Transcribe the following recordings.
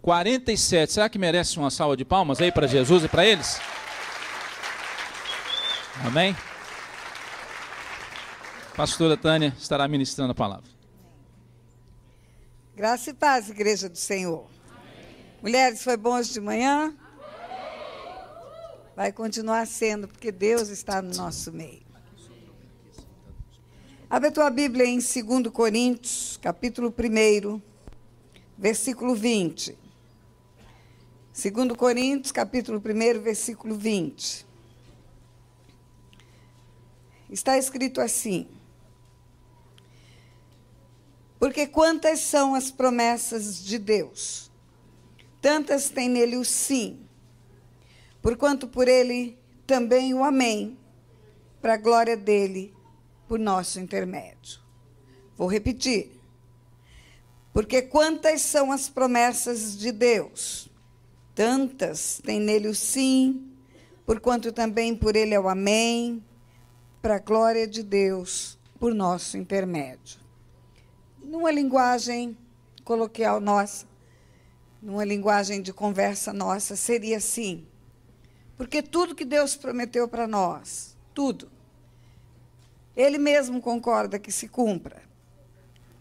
47. Será que merece uma salva de palmas aí para Jesus e para eles? Amém? Pastora Tânia estará ministrando a palavra. Graça e paz, igreja do Senhor. Amém. Mulheres, foi bom hoje de manhã? Vai continuar sendo, porque Deus está no nosso meio. Abre a tua Bíblia em 2 Coríntios, capítulo 1, versículo 20. 2 Coríntios, capítulo 1, versículo 20. Está escrito assim: porque quantas são as promessas de Deus, tantas tem nele o sim, porquanto por ele também o amém, para a glória dele, por nosso intermédio. Vou repetir. Porque quantas são as promessas de Deus, tantas tem nele o sim, porquanto também por ele é o amém, para a glória de Deus, por nosso intermédio. Numa linguagem coloquial nossa, numa linguagem de conversa nossa, seria assim. Porque tudo que Deus prometeu para nós, tudo, Ele mesmo concorda que se cumpra,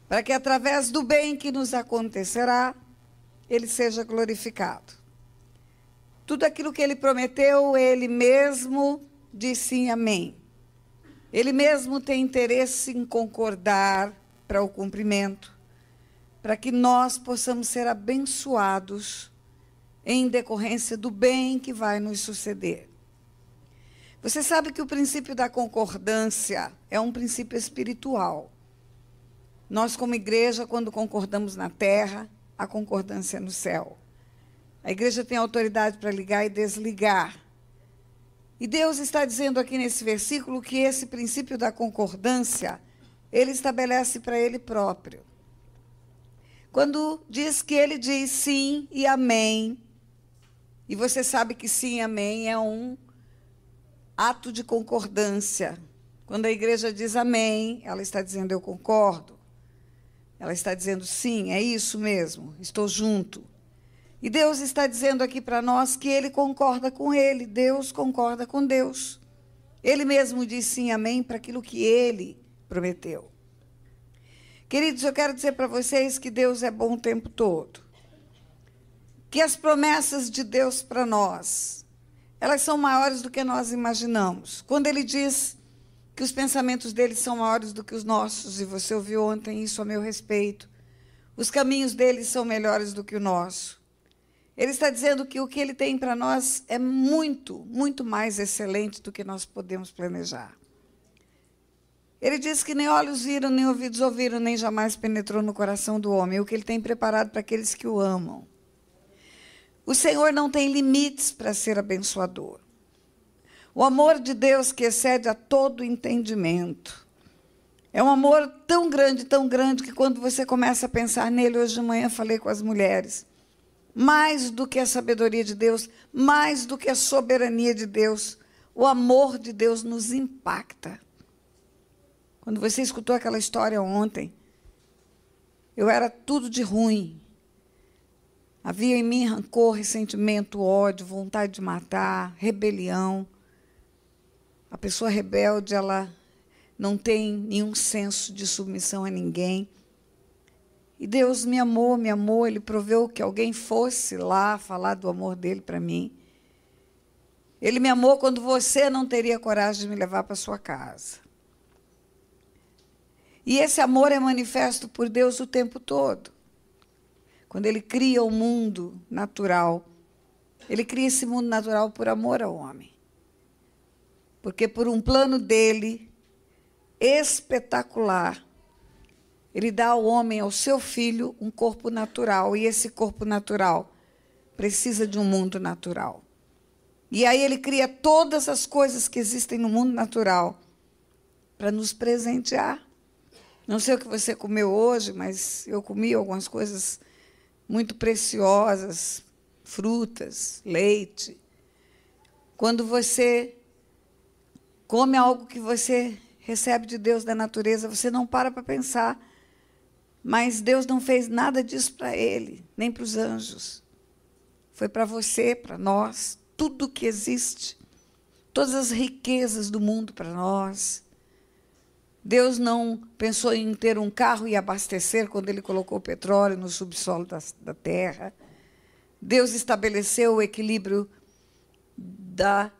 para que através do bem que nos acontecerá, Ele seja glorificado. Tudo aquilo que Ele prometeu, Ele mesmo diz sim, amém. Ele mesmo tem interesse em concordar para o cumprimento, para que nós possamos ser abençoados em decorrência do bem que vai nos suceder. Você sabe que o princípio da concordância é um princípio espiritual. Nós, como igreja, quando concordamos na terra, a concordância é no céu. A igreja tem autoridade para ligar e desligar. E Deus está dizendo aqui nesse versículo que esse princípio da concordância, Ele estabelece para Ele próprio. Quando diz que Ele diz sim e amém, e você sabe que sim e amém é um ato de concordância. Quando a igreja diz amém, ela está dizendo eu concordo. Ela está dizendo sim, é isso mesmo, estou junto. E Deus está dizendo aqui para nós que Ele concorda com Ele, Deus concorda com Deus. Ele mesmo diz sim, amém, para aquilo que Ele prometeu. Queridos, eu quero dizer para vocês que Deus é bom o tempo todo. Que as promessas de Deus para nós, elas são maiores do que nós imaginamos. Quando Ele diz que os pensamentos dele são maiores do que os nossos, e você ouviu ontem isso a meu respeito, os caminhos dele são melhores do que o nosso. Ele está dizendo que o que ele tem para nós é muito, muito mais excelente do que nós podemos planejar. Ele diz que nem olhos viram, nem ouvidos ouviram, nem jamais penetrou no coração do homem o que ele tem preparado para aqueles que o amam. O Senhor não tem limites para ser abençoador. O amor de Deus que excede a todo entendimento. É um amor tão grande, que quando você começa a pensar nele, hoje de manhã falei com as mulheres, mais do que a sabedoria de Deus, mais do que a soberania de Deus, o amor de Deus nos impacta. Quando você escutou aquela história ontem, eu era tudo de ruim. Havia em mim rancor, ressentimento, ódio, vontade de matar, rebelião. A pessoa rebelde, ela não tem nenhum senso de submissão a ninguém. E Deus me amou, Ele proveu que alguém fosse lá falar do amor dele para mim. Ele me amou quando você não teria coragem de me levar para sua casa. E esse amor é manifesto por Deus o tempo todo. Quando Ele cria o mundo natural, Ele cria esse mundo natural por amor ao homem. Porque por um plano dele, espetacular, Ele dá ao homem, ao seu filho, um corpo natural. E esse corpo natural precisa de um mundo natural. E aí Ele cria todas as coisas que existem no mundo natural para nos presentear. Não sei o que você comeu hoje, mas eu comi algumas coisas muito preciosas, frutas, leite. Quando você come algo que você recebe de Deus, da natureza, você não para pensar. Mas Deus não fez nada disso para ele, nem para os anjos. foi para você, para nós, tudo que existe, todas as riquezas do mundo para nós. Deus não pensou em ter um carro e abastecer quando Ele colocou o petróleo no subsolo da terra. Deus estabeleceu o equilíbrio da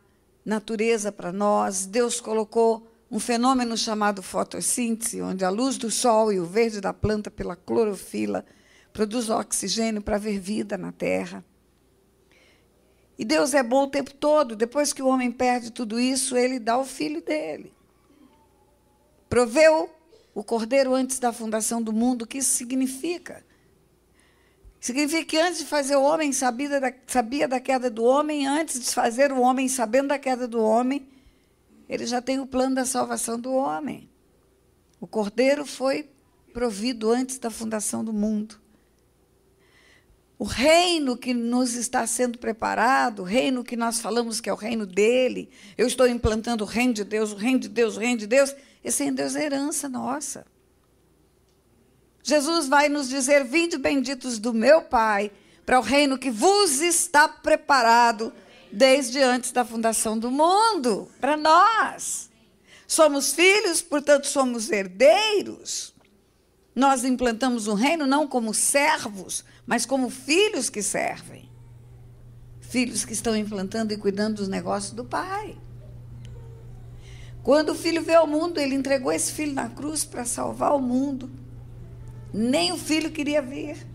natureza para nós. Deus colocou um fenômeno chamado fotossíntese, onde a luz do sol e o verde da planta pela clorofila produz oxigênio para haver vida na terra. E Deus é bom o tempo todo. Depois que o homem perde tudo isso, Ele dá o Filho dele. Proveu o Cordeiro antes da fundação do mundo. O que isso significa? Significa que antes de fazer o homem, sabia da queda do homem. Antes de fazer o homem, sabendo da queda do homem, Ele já tem o plano da salvação do homem. O Cordeiro foi provido antes da fundação do mundo. O reino que nos está sendo preparado, o reino que nós falamos que é o reino dele, eu estou implantando o reino de Deus, o reino de Deus, o reino de Deus, esse reino de Deus é herança nossa. Jesus vai nos dizer: vinde benditos do meu Pai, para o reino que vos está preparado desde antes da fundação do mundo, para nós. Somos filhos, portanto somos herdeiros. Nós implantamos um reino não como servos, mas como filhos que servem. Filhos que estão implantando e cuidando dos negócios do Pai. Quando o Filho veio ao mundo, Ele entregou esse Filho na cruz para salvar o mundo. Nem o Filho queria vir.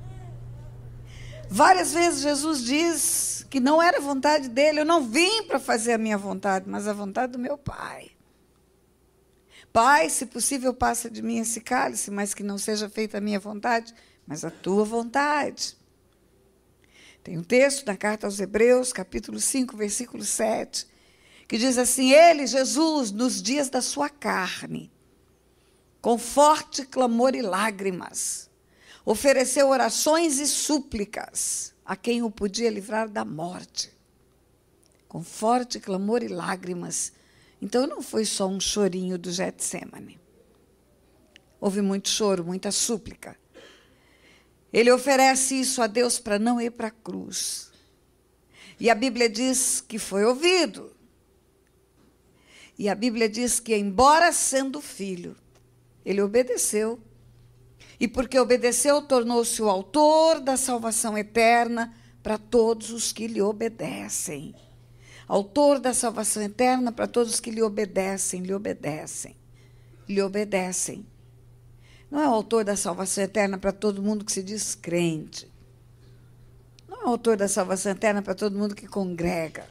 Várias vezes Jesus diz que não era vontade dele. Eu não vim para fazer a minha vontade, mas a vontade do meu Pai. Pai, se possível, passa de mim esse cálice, mas que não seja feita a minha vontade, mas a tua vontade. Tem um texto na carta aos Hebreus, capítulo 5, versículo 7, que diz assim: Ele, Jesus, nos dias da sua carne, com forte clamor e lágrimas, ofereceu orações e súplicas a quem o podia livrar da morte. Com forte clamor e lágrimas. Então, não foi só um chorinho do Getsêmani. Houve muito choro, muita súplica. Ele oferece isso a Deus para não ir para a cruz. E a Bíblia diz que foi ouvido. E a Bíblia diz que, embora sendo filho, ele obedeceu. E porque obedeceu, tornou-se o autor da salvação eterna para todos os que lhe obedecem. Autor da salvação eterna para todos os que lhe obedecem, lhe obedecem, lhe obedecem. Não é o autor da salvação eterna para todo mundo que se diz crente. Não é o autor da salvação eterna para todo mundo que congrega.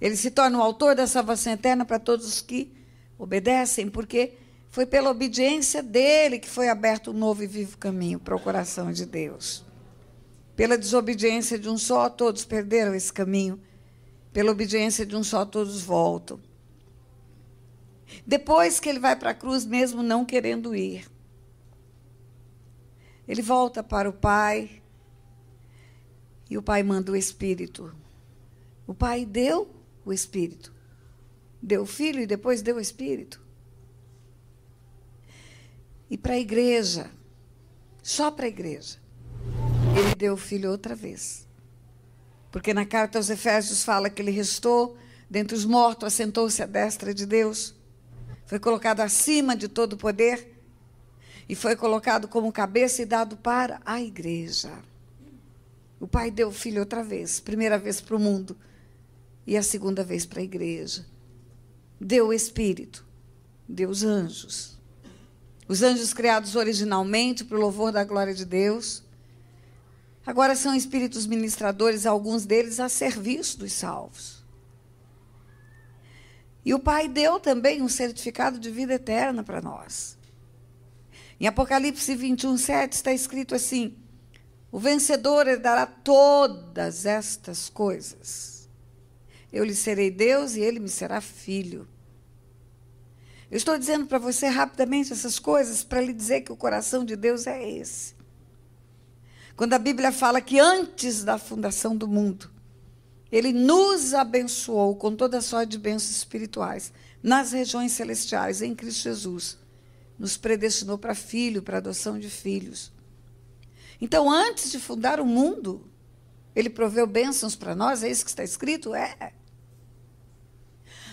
Ele se torna o autor da salvação eterna para todos os que obedecem, porque foi pela obediência dele que foi aberto um novo e vivo caminho para o coração de Deus. Pela desobediência de um só, todos perderam esse caminho. Pela obediência de um só, todos voltam. Depois que ele vai para a cruz, mesmo não querendo ir, ele volta para o Pai, e o Pai manda o Espírito. O Pai deu o Espírito. Deu o Filho e depois deu o Espírito. E para a igreja, só para a igreja, ele deu o Filho outra vez. Porque na carta aos Efésios fala que ele restou dentre os mortos, assentou-se à destra de Deus, foi colocado acima de todo o poder e foi colocado como cabeça e dado para a igreja. O Pai deu o Filho outra vez, primeira vez para o mundo e a segunda vez para a igreja. Deu o Espírito, deu os anjos. Os anjos criados originalmente para o louvor da glória de Deus, agora são espíritos ministradores, alguns deles a serviço dos salvos. E o Pai deu também um certificado de vida eterna para nós. Em Apocalipse 21, 7 está escrito assim: o vencedor herdará todas estas coisas. Eu lhe serei Deus e ele me será filho. Eu estou dizendo para você rapidamente essas coisas para lhe dizer que o coração de Deus é esse. Quando a Bíblia fala que antes da fundação do mundo, Ele nos abençoou com toda sorte de bênçãos espirituais nas regiões celestiais, em Cristo Jesus. Nos predestinou para filho, para adoção de filhos. Então, antes de fundar o mundo, Ele proveu bênçãos para nós, é isso que está escrito? É.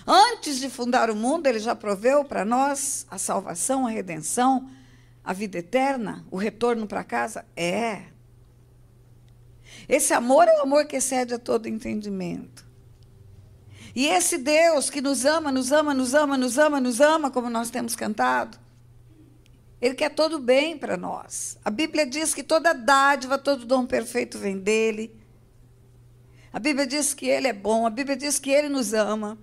Antes de fundar o mundo, ele já proveu para nós a salvação, a redenção, a vida eterna, o retorno para casa? É. Esse amor é o amor que excede a todo entendimento. E esse Deus que nos ama, nos ama, nos ama, nos ama, nos ama, como nós temos cantado, Ele quer todo bem para nós. A Bíblia diz que toda dádiva, todo dom perfeito vem dEle. A Bíblia diz que Ele é bom, a Bíblia diz que Ele nos ama.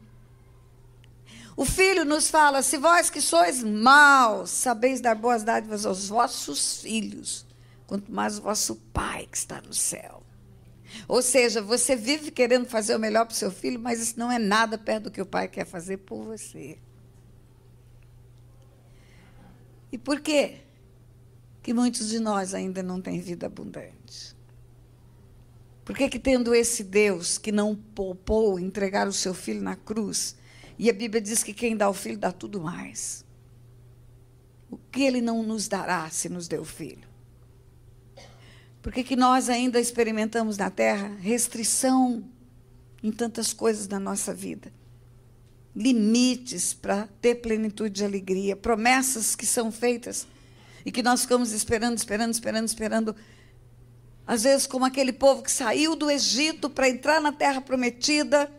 O Filho nos fala, se vós que sois maus, sabeis dar boas dádivas aos vossos filhos, quanto mais o vosso Pai que está no céu. Ou seja, você vive querendo fazer o melhor para o seu filho, mas isso não é nada perto do que o Pai quer fazer por você. E por quê que muitos de nós ainda não têm vida abundante? Por que que tendo esse Deus que não poupou entregar o seu filho na cruz, e a Bíblia diz que quem dá o filho dá tudo mais, o que Ele não nos dará se nos deu o filho? Por que que nós ainda experimentamos na terra restrição em tantas coisas da nossa vida? Limites para ter plenitude de alegria, promessas que são feitas e que nós ficamos esperando, às vezes como aquele povo que saiu do Egito para entrar na terra prometida,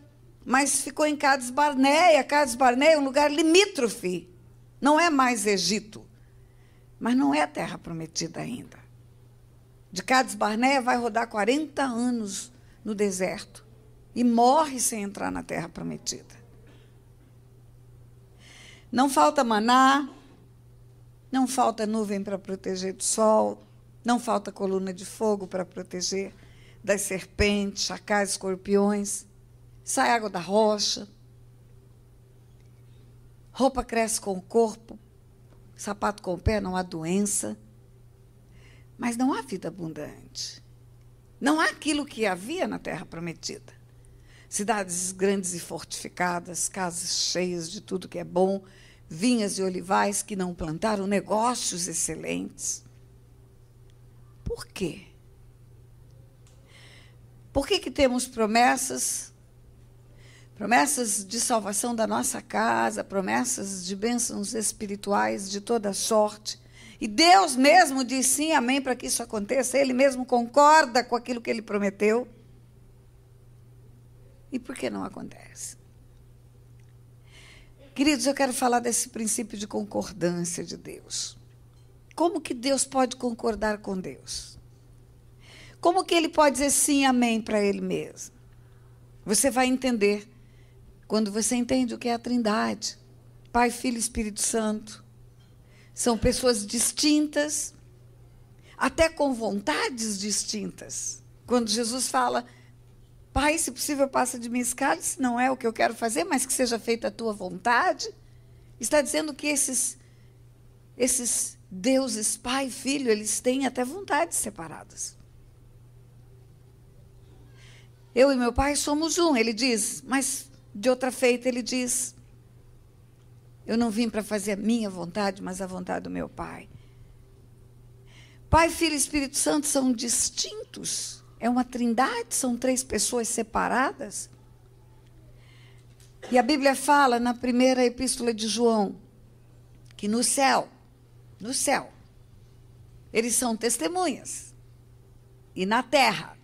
mas ficou em Cades Barneia. Cades Barneia é um lugar limítrofe, não é mais Egito, mas não é terra prometida ainda. De Cades Barneia vai rodar 40 anos no deserto e morre sem entrar na terra prometida. Não falta maná, não falta nuvem para proteger do sol, não falta coluna de fogo para proteger das serpentes, chacais, escorpiões, sai água da rocha, roupa cresce com o corpo, sapato com o pé, não há doença. Mas não há vida abundante. Não há aquilo que havia na terra prometida. Cidades grandes e fortificadas, casas cheias de tudo que é bom, vinhas e olivais que não plantaram, negócios excelentes. Por quê? Por que que temos promessas? Promessas de salvação da nossa casa, promessas de bênçãos espirituais de toda sorte. E Deus mesmo diz sim, amém, para que isso aconteça. Ele mesmo concorda com aquilo que Ele prometeu. E por que não acontece? Queridos, eu quero falar desse princípio de concordância de Deus. Como que Deus pode concordar com Deus? Como que Ele pode dizer sim, amém, para Ele mesmo? Você vai entender quando você entende o que é a Trindade. Pai, Filho e Espírito Santo. São pessoas distintas, até com vontades distintas. Quando Jesus fala, Pai, se possível, passa de mim esse cálice, não é o que eu quero fazer, mas que seja feita a tua vontade. Está dizendo que esses deuses, Pai e Filho, eles têm até vontades separadas. Eu e meu Pai somos um, ele diz, mas de outra feita ele diz, eu não vim para fazer a minha vontade, mas a vontade do meu Pai. Pai, Filho e Espírito Santo são distintos. É uma trindade, são 3 pessoas separadas. E a Bíblia fala na primeira epístola de João, que no céu, eles são testemunhas. E na terra,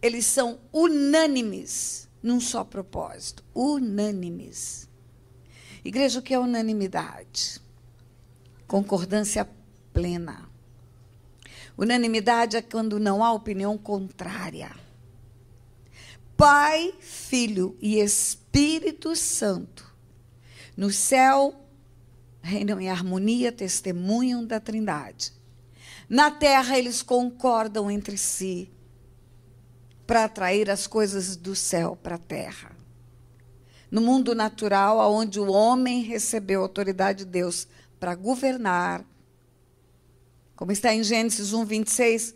eles são unânimes num só propósito. Unânimes. Igreja, o que é unanimidade? Concordância plena. Unanimidade é quando não há opinião contrária. Pai, Filho e Espírito Santo, no céu, reinam em harmonia, testemunham da Trindade. Na terra, eles concordam entre si para atrair as coisas do céu para a terra. No mundo natural, onde o homem recebeu a autoridade de Deus para governar, como está em Gênesis 1, 26,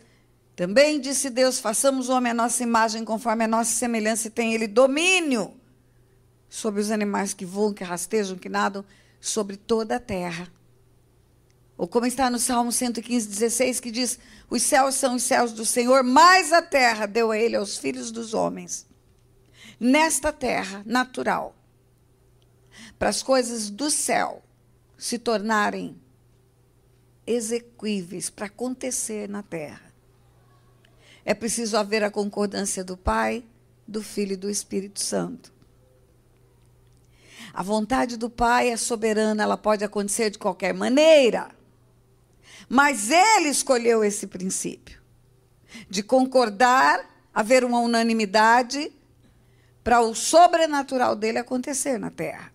também disse Deus, façamos o homem à nossa imagem, conforme a nossa semelhança, e tem ele domínio sobre os animais que voam, que rastejam, que nadam, sobre toda a terra. Ou como está no Salmo 115, 16, que diz: os céus são os céus do Senhor, mas a terra deu a ele aos filhos dos homens. Nesta terra natural, para as coisas do céu se tornarem execuíveis para acontecer na terra, é preciso haver a concordância do Pai, do Filho e do Espírito Santo. A vontade do Pai é soberana, ela pode acontecer de qualquer maneira, mas Ele escolheu esse princípio de concordar, haver uma unanimidade para o sobrenatural dele acontecer na terra.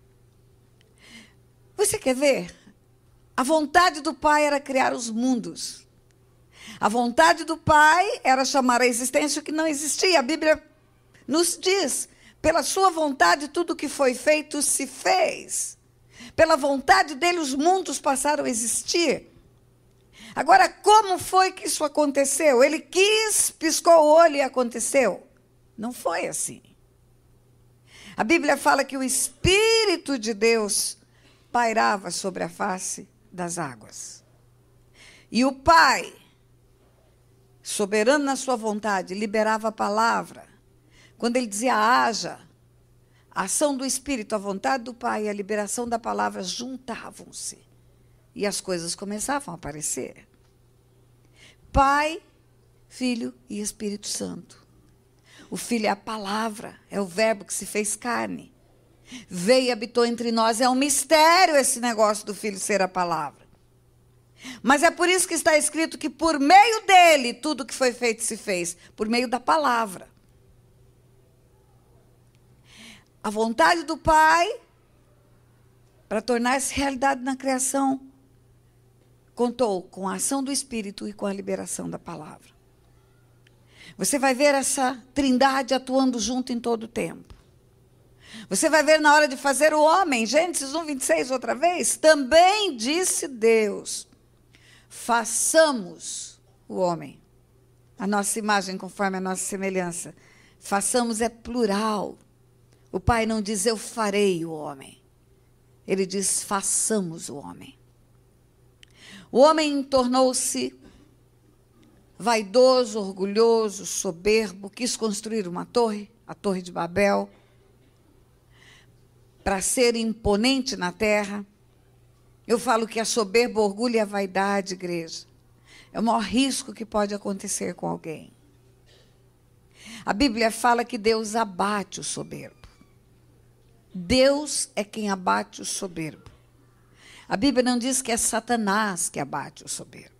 Você quer ver? A vontade do Pai era criar os mundos. A vontade do Pai era chamar à existência o que não existia. A Bíblia nos diz: pela sua vontade tudo o que foi feito se fez. Pela vontade dele os mundos passaram a existir. Agora, como foi que isso aconteceu? Ele quis, piscou o olho e aconteceu? Não foi assim. A Bíblia fala que o Espírito de Deus pairava sobre a face das águas. E o Pai, soberano na sua vontade, liberava a palavra. Quando ele dizia haja, a ação do Espírito, a vontade do Pai e a liberação da palavra juntavam-se. E as coisas começavam a aparecer. Pai, Filho e Espírito Santo. O Filho é a palavra, é o verbo que se fez carne. Veio e habitou entre nós. É um mistério esse negócio do Filho ser a palavra. Mas é por isso que está escrito que por meio dele tudo que foi feito se fez. Por meio da palavra. A vontade do Pai para tornar-se realidade na criação contou com a ação do Espírito e com a liberação da palavra. Você vai ver essa trindade atuando junto em todo o tempo. Você vai ver na hora de fazer o homem, Gênesis 1, 26, outra vez, também disse Deus: façamos o homem, a nossa imagem conforme a nossa semelhança. Façamos é plural. O Pai não diz eu farei o homem. Ele diz façamos o homem. O homem tornou-se vaidoso, orgulhoso, soberbo, quis construir uma torre, a Torre de Babel, para ser imponente na terra. Eu falo que a soberba, o orgulho e a vaidade, igreja, é o maior risco que pode acontecer com alguém. A Bíblia fala que Deus abate o soberbo. Deus é quem abate o soberbo. A Bíblia não diz que é Satanás que abate o soberbo.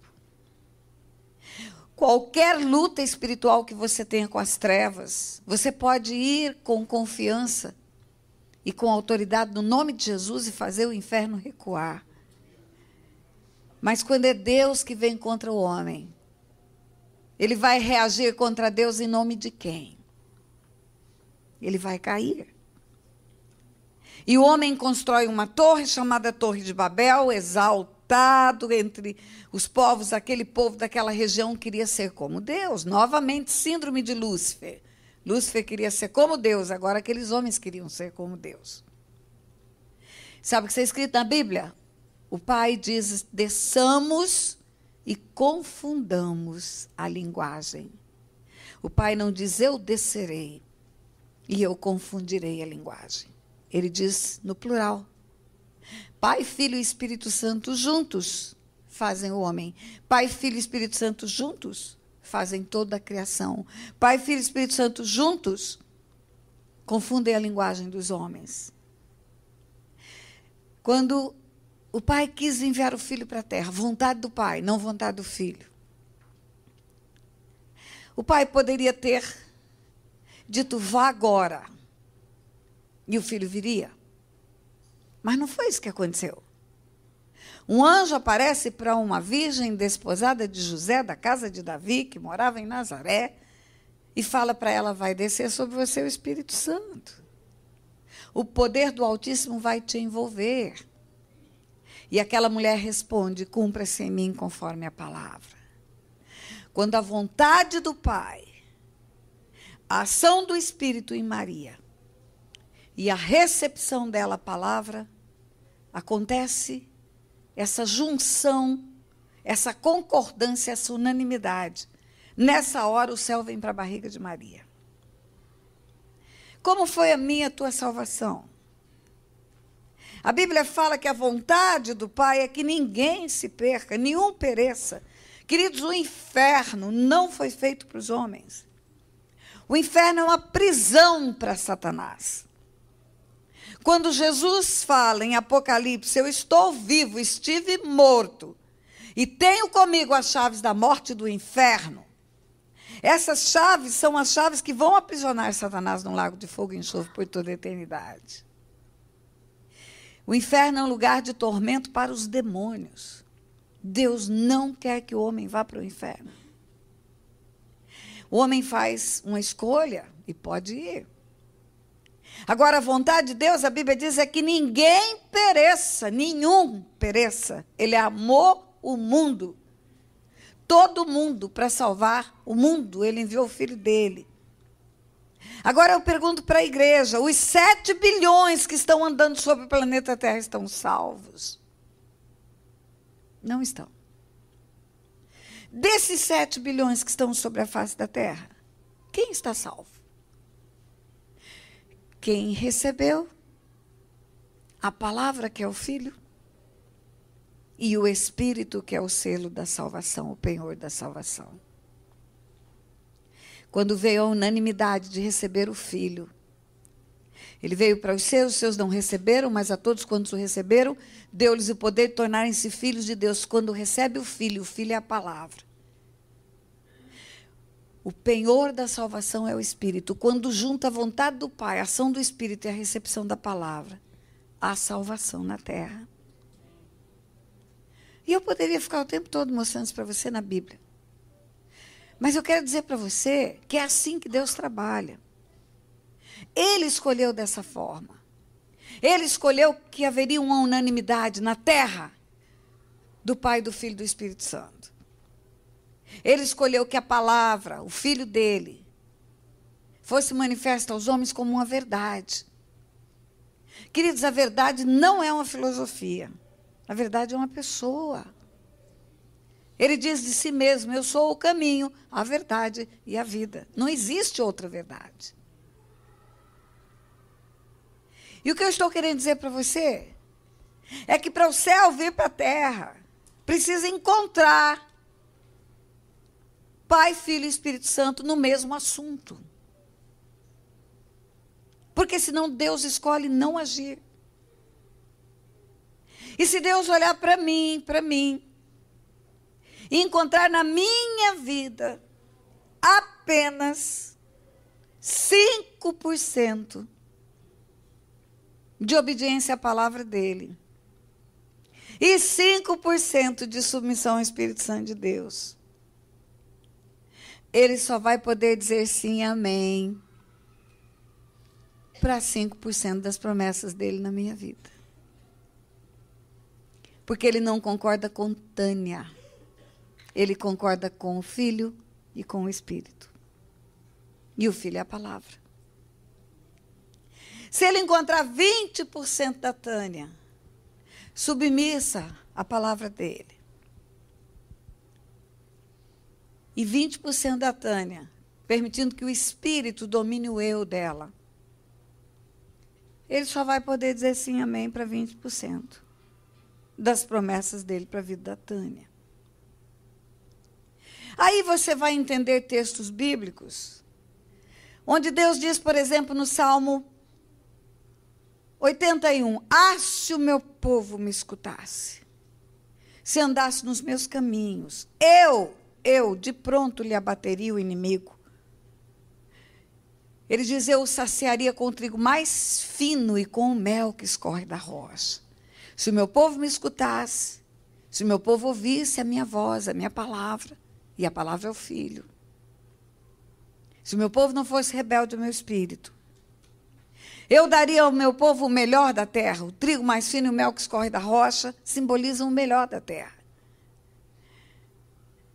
Qualquer luta espiritual que você tenha com as trevas, você pode ir com confiança e com autoridade no nome de Jesus e fazer o inferno recuar. Mas quando é Deus que vem contra o homem, ele vai reagir contra Deus em nome de quem? Ele vai cair. E o homem constrói uma torre chamada Torre de Babel, exaltado entre os povos, aquele povo daquela região queria ser como Deus. Novamente, síndrome de Lúcifer. Lúcifer queria ser como Deus, agora aqueles homens queriam ser como Deus. Sabe o que está escrito na Bíblia? O Pai diz: desçamos e confundamos a linguagem. O Pai não diz eu descerei e eu confundirei a linguagem. Ele diz no plural. Pai, Filho e Espírito Santo juntos fazem o homem. Pai, Filho e Espírito Santo juntos fazem toda a criação. Pai, Filho e Espírito Santo juntos confundem a linguagem dos homens. Quando o Pai quis enviar o Filho para a terra, vontade do Pai, não vontade do Filho. O Pai poderia ter dito vá agora. E o filho viria. Mas não foi isso que aconteceu. Um anjo aparece para uma virgem desposada de José, da casa de Davi, que morava em Nazaré, e fala para ela: vai descer sobre você o Espírito Santo. O poder do Altíssimo vai te envolver. E aquela mulher responde: cumpra-se em mim conforme a palavra. Quando a vontade do Pai, a ação do Espírito em Maria, e a recepção dela, a palavra, acontece essa junção, essa concordância, essa unanimidade. Nessa hora o céu vem para a barriga de Maria. Como foi a minha e a tua salvação? A Bíblia fala que a vontade do Pai é que ninguém se perca, nenhum pereça. Queridos, o inferno não foi feito para os homens. O inferno é uma prisão para Satanás. Quando Jesus fala em Apocalipse, eu estou vivo, estive morto, e tenho comigo as chaves da morte e do inferno, essas chaves são as chaves que vão aprisionar Satanás num lago de fogo e enxofre por toda a eternidade. O inferno é um lugar de tormento para os demônios. Deus não quer que o homem vá para o inferno. O homem faz uma escolha e pode ir. Agora, a vontade de Deus, a Bíblia diz, é que ninguém pereça, nenhum pereça. Ele amou o mundo. Todo mundo, para salvar o mundo, ele enviou o Filho dele. Agora eu pergunto para a igreja, os 7 bilhões que estão andando sobre o planeta Terra estão salvos? Não estão. Desses 7 bilhões que estão sobre a face da Terra, quem está salvo? Quem recebeu a palavra, que é o Filho, e o Espírito, que é o selo da salvação, o penhor da salvação. Quando veio a unanimidade de receber o Filho, ele veio para os seus não receberam, mas a todos quantos o receberam, deu-lhes o poder de tornarem-se filhos de Deus. Quando recebe o Filho é a palavra. O penhor da salvação é o Espírito. Quando junta a vontade do Pai, a ação do Espírito e a recepção da palavra, há salvação na terra. E eu poderia ficar o tempo todo mostrando isso para você na Bíblia. Mas eu quero dizer para você que é assim que Deus trabalha. Ele escolheu dessa forma. Ele escolheu que haveria uma unanimidade na terra do Pai, do Filho e do Espírito Santo. Ele escolheu que a palavra, o Filho dele, fosse manifesta aos homens como uma verdade. Queridos, a verdade não é uma filosofia. A verdade é uma pessoa. Ele diz de si mesmo, eu sou o caminho, a verdade e a vida. Não existe outra verdade. E o que eu estou querendo dizer para você é que para o céu vir para a terra, precisa encontrar Pai, Filho e Espírito Santo no mesmo assunto. Porque senão Deus escolhe não agir. E se Deus olhar para mim, e encontrar na minha vida apenas 5% de obediência à palavra dele e 5% de submissão ao Espírito Santo de Deus, ele só vai poder dizer sim, amém, para 5% das promessas dele na minha vida. Porque ele não concorda com Tânia. Ele concorda com o Filho e com o Espírito. E o Filho é a palavra. Se ele encontrar 20% da Tânia submissa à palavra dele, e 20% da Tânia permitindo que o Espírito domine o eu dela, ele só vai poder dizer sim, amém, para 20% das promessas dele para a vida da Tânia. Aí você vai entender textos bíblicos, onde Deus diz, por exemplo, no Salmo 81, se o meu povo me escutasse, se andasse nos meus caminhos, eu de pronto lhe abateria o inimigo. Ele diz, eu o saciaria com o trigo mais fino e com o mel que escorre da rocha. Se o meu povo me escutasse, se o meu povo ouvisse a minha voz, a minha palavra, e a palavra é o Filho. Se o meu povo não fosse rebelde ao meu espírito, eu daria ao meu povo o melhor da terra. O trigo mais fino e o mel que escorre da rocha simbolizam o melhor da terra.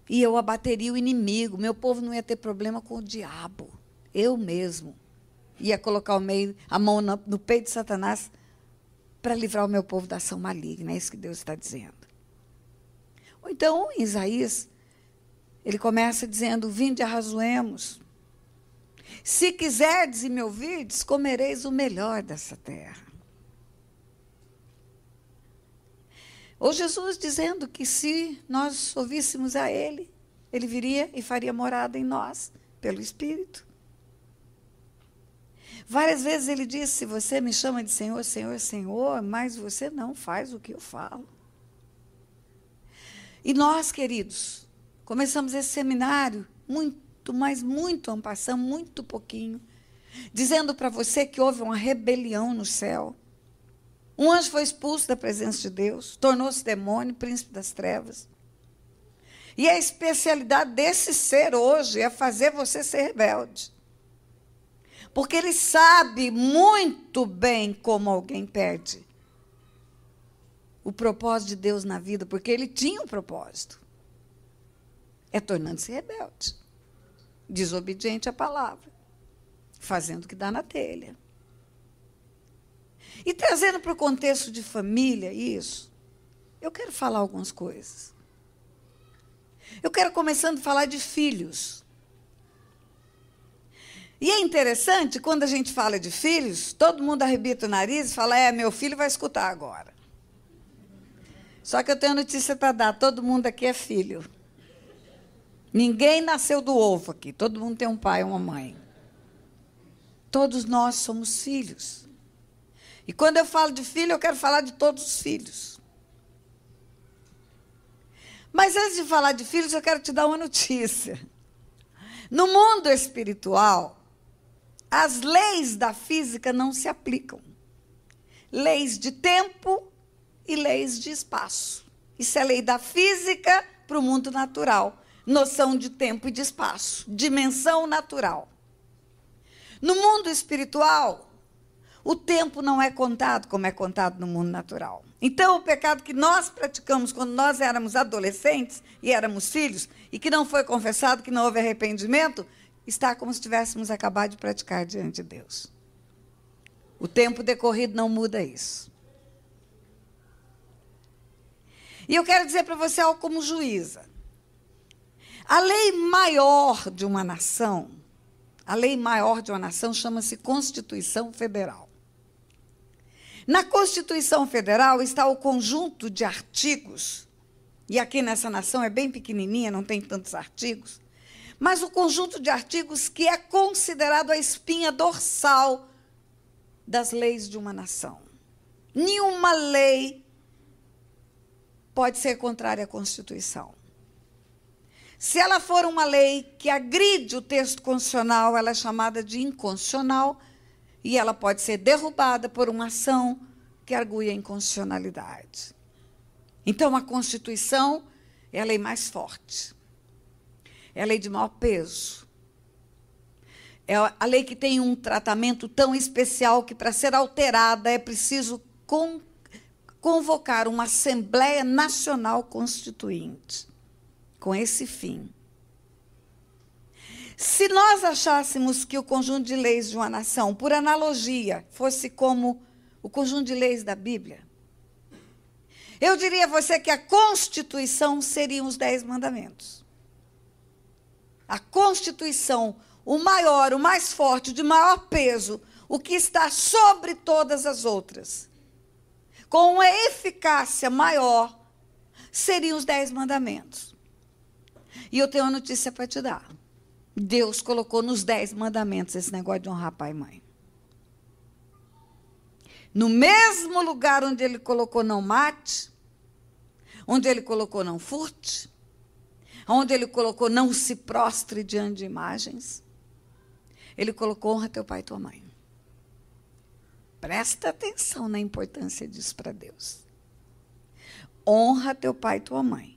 E eu abateria o inimigo. Meu povo não ia ter problema com o diabo. Eu mesmo ia colocar a mão no peito de Satanás para livrar o meu povo da ação maligna. É isso que Deus está dizendo. Então, em Isaías, ele começa dizendo: vinde, arrazoemos. Se quiserdes e me ouvirdes, comereis o melhor dessa terra. Ou Jesus dizendo que se nós ouvíssemos a ele, ele viria e faria morada em nós, pelo Espírito. Várias vezes ele disse: você me chama de Senhor, Senhor, Senhor, mas você não faz o que eu falo. E nós, queridos, começamos esse seminário muito, mas muito en passant, muito pouquinho, dizendo para você que houve uma rebelião no céu. Um anjo foi expulso da presença de Deus, tornou-se demônio, príncipe das trevas. E a especialidade desse ser hoje é fazer você ser rebelde. Porque ele sabe muito bem como alguém perde o propósito de Deus na vida, porque ele tinha um propósito. É tornando-se rebelde, desobediente à palavra, fazendo o que dá na telha. E trazendo para o contexto de família isso, eu quero falar algumas coisas. Eu quero começando a falar de filhos. E é interessante, quando a gente fala de filhos, todo mundo arrebita o nariz e fala: meu filho vai escutar agora. Só que eu tenho notícia para dar: todo mundo aqui é filho. Ninguém nasceu do ovo aqui, todo mundo tem um pai e uma mãe. Todos nós somos filhos. E quando eu falo de filho, eu quero falar de todos os filhos. Mas antes de falar de filhos, eu quero te dar uma notícia. No mundo espiritual, as leis da física não se aplicam. Leis de tempo e leis de espaço. Isso é lei da física para o mundo natural. Noção de tempo e de espaço. Dimensão natural. No mundo espiritual, o tempo não é contado como é contado no mundo natural. Então, o pecado que nós praticamos quando nós éramos adolescentes e éramos filhos, e que não foi confessado, que não houve arrependimento, está como se tivéssemos acabado de praticar diante de Deus. O tempo decorrido não muda isso. E eu quero dizer para você algo como juíza. A lei maior de uma nação, chama-se Constituição Federal. Na Constituição Federal está o conjunto de artigos, e aqui nessa nação é bem pequenininha, não tem tantos artigos, mas o conjunto de artigos que é considerado a espinha dorsal das leis de uma nação. Nenhuma lei pode ser contrária à Constituição. Se ela for uma lei que agride o texto constitucional, ela é chamada de inconstitucional, e ela pode ser derrubada por uma ação que argue a inconstitucionalidade. Então, a Constituição é a lei mais forte. É a lei de maior peso. É a lei que tem um tratamento tão especial que, para ser alterada, é preciso convocar uma Assembleia Nacional Constituinte, com esse fim. Se nós achássemos que o conjunto de leis de uma nação, por analogia, fosse como o conjunto de leis da Bíblia, eu diria a você que a Constituição seriam os 10 mandamentos. A Constituição, o maior, o mais forte, o de maior peso, o que está sobre todas as outras, com uma eficácia maior, seriam os 10 mandamentos. E eu tenho uma notícia para te dar. Deus colocou nos 10 mandamentos esse negócio de honrar pai e mãe. No mesmo lugar onde ele colocou não mate, onde ele colocou não furte, onde ele colocou não se prostre diante de imagens, ele colocou honra teu pai e tua mãe. Presta atenção na importância disso para Deus. Honra teu pai e tua mãe,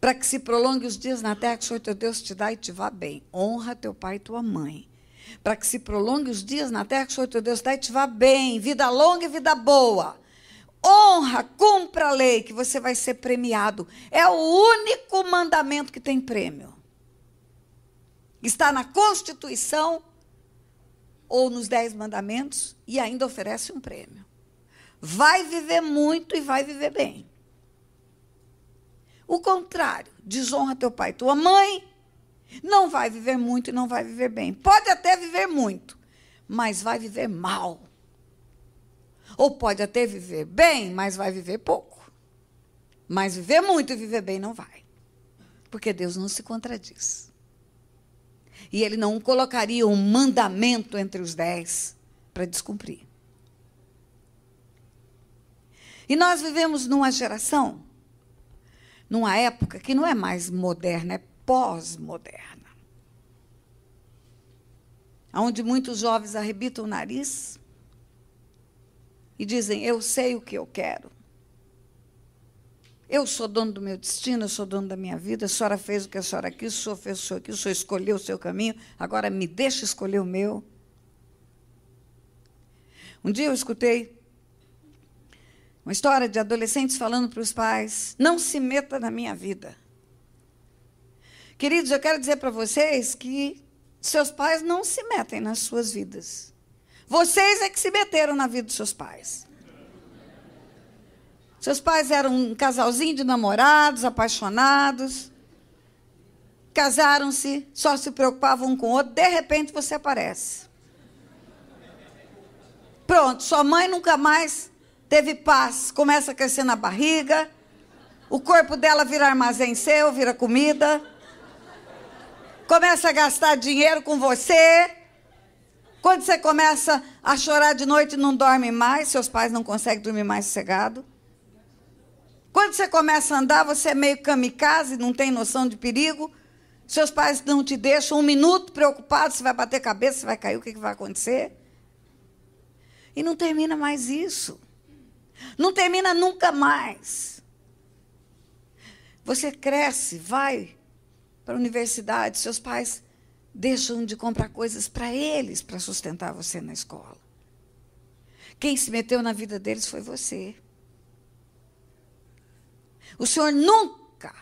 para que se prolongue os dias na terra que o Senhor teu Deus te dá e te vá bem. Honra teu pai e tua mãe, para que se prolongue os dias na terra que o Senhor teu Deus te dá e te vá bem. Vida longa e vida boa. Honra, cumpra a lei, que você vai ser premiado. É o único mandamento que tem prêmio. Está na Constituição ou nos 10 mandamentos e ainda oferece um prêmio. Vai viver muito e vai viver bem. O contrário, desonra teu pai e tua mãe, não vai viver muito e não vai viver bem. Pode até viver muito, mas vai viver mal. Ou pode até viver bem, mas vai viver pouco. Mas viver muito e viver bem não vai. Porque Deus não se contradiz. E ele não colocaria um mandamento entre os 10 para descumprir. E nós vivemos numa geração, numa época que não é mais moderna, é pós-moderna. Onde muitos jovens arrebitam o nariz e dizem, eu sei o que eu quero. Eu sou dono do meu destino, eu sou dono da minha vida, a senhora fez o que a senhora quis, o senhor fez o senhor quis, o senhor escolheu o seu caminho, agora me deixa escolher o meu. Um dia eu escutei uma história de adolescentes falando para os pais, não se meta na minha vida. Queridos, eu quero dizer para vocês que seus pais não se metem nas suas vidas. Vocês é que se meteram na vida dos seus pais. Seus pais eram um casalzinho de namorados, apaixonados, casaram-se, só se preocupavam um com o outro, de repente você aparece. Pronto, sua mãe nunca mais teve paz, começa a crescer na barriga, o corpo dela vira armazém seu, vira comida, começa a gastar dinheiro com você. Quando você começa a chorar de noite, não dorme mais, seus pais não conseguem dormir mais sossegado. Quando você começa a andar, você é meio kamikaze, não tem noção de perigo. Seus pais não te deixam um minuto preocupado, se vai bater cabeça, se vai cair, o que vai acontecer. E não termina mais isso. Não termina nunca mais. Você cresce, vai para a universidade, seus pais deixam de comprar coisas para eles, para sustentar você na escola. Quem se meteu na vida deles foi você. O senhor nunca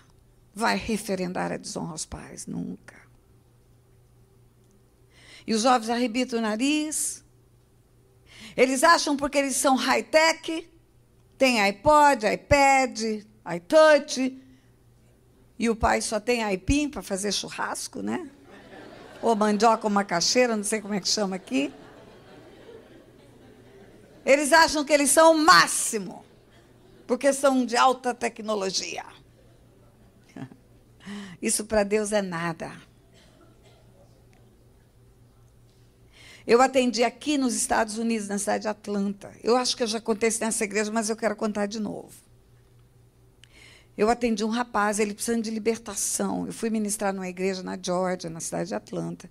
vai referendar a desonra aos pais, nunca. E os jovens arrebitam o nariz. Eles acham porque eles são high-tech, tem iPod, iPad, iTouch, e o pai só tem aipim para fazer churrasco, né? Ou mandioca ou macaxeira, não sei como é que chama aqui. Eles acham que eles são o máximo, porque são de alta tecnologia. Isso para Deus é nada. Eu atendi aqui nos Estados Unidos, na cidade de Atlanta. Eu acho que eu já contei isso nessa igreja, mas eu quero contar de novo. Eu atendi um rapaz, ele precisando de libertação. Eu fui ministrar numa igreja na Geórgia, na cidade de Atlanta.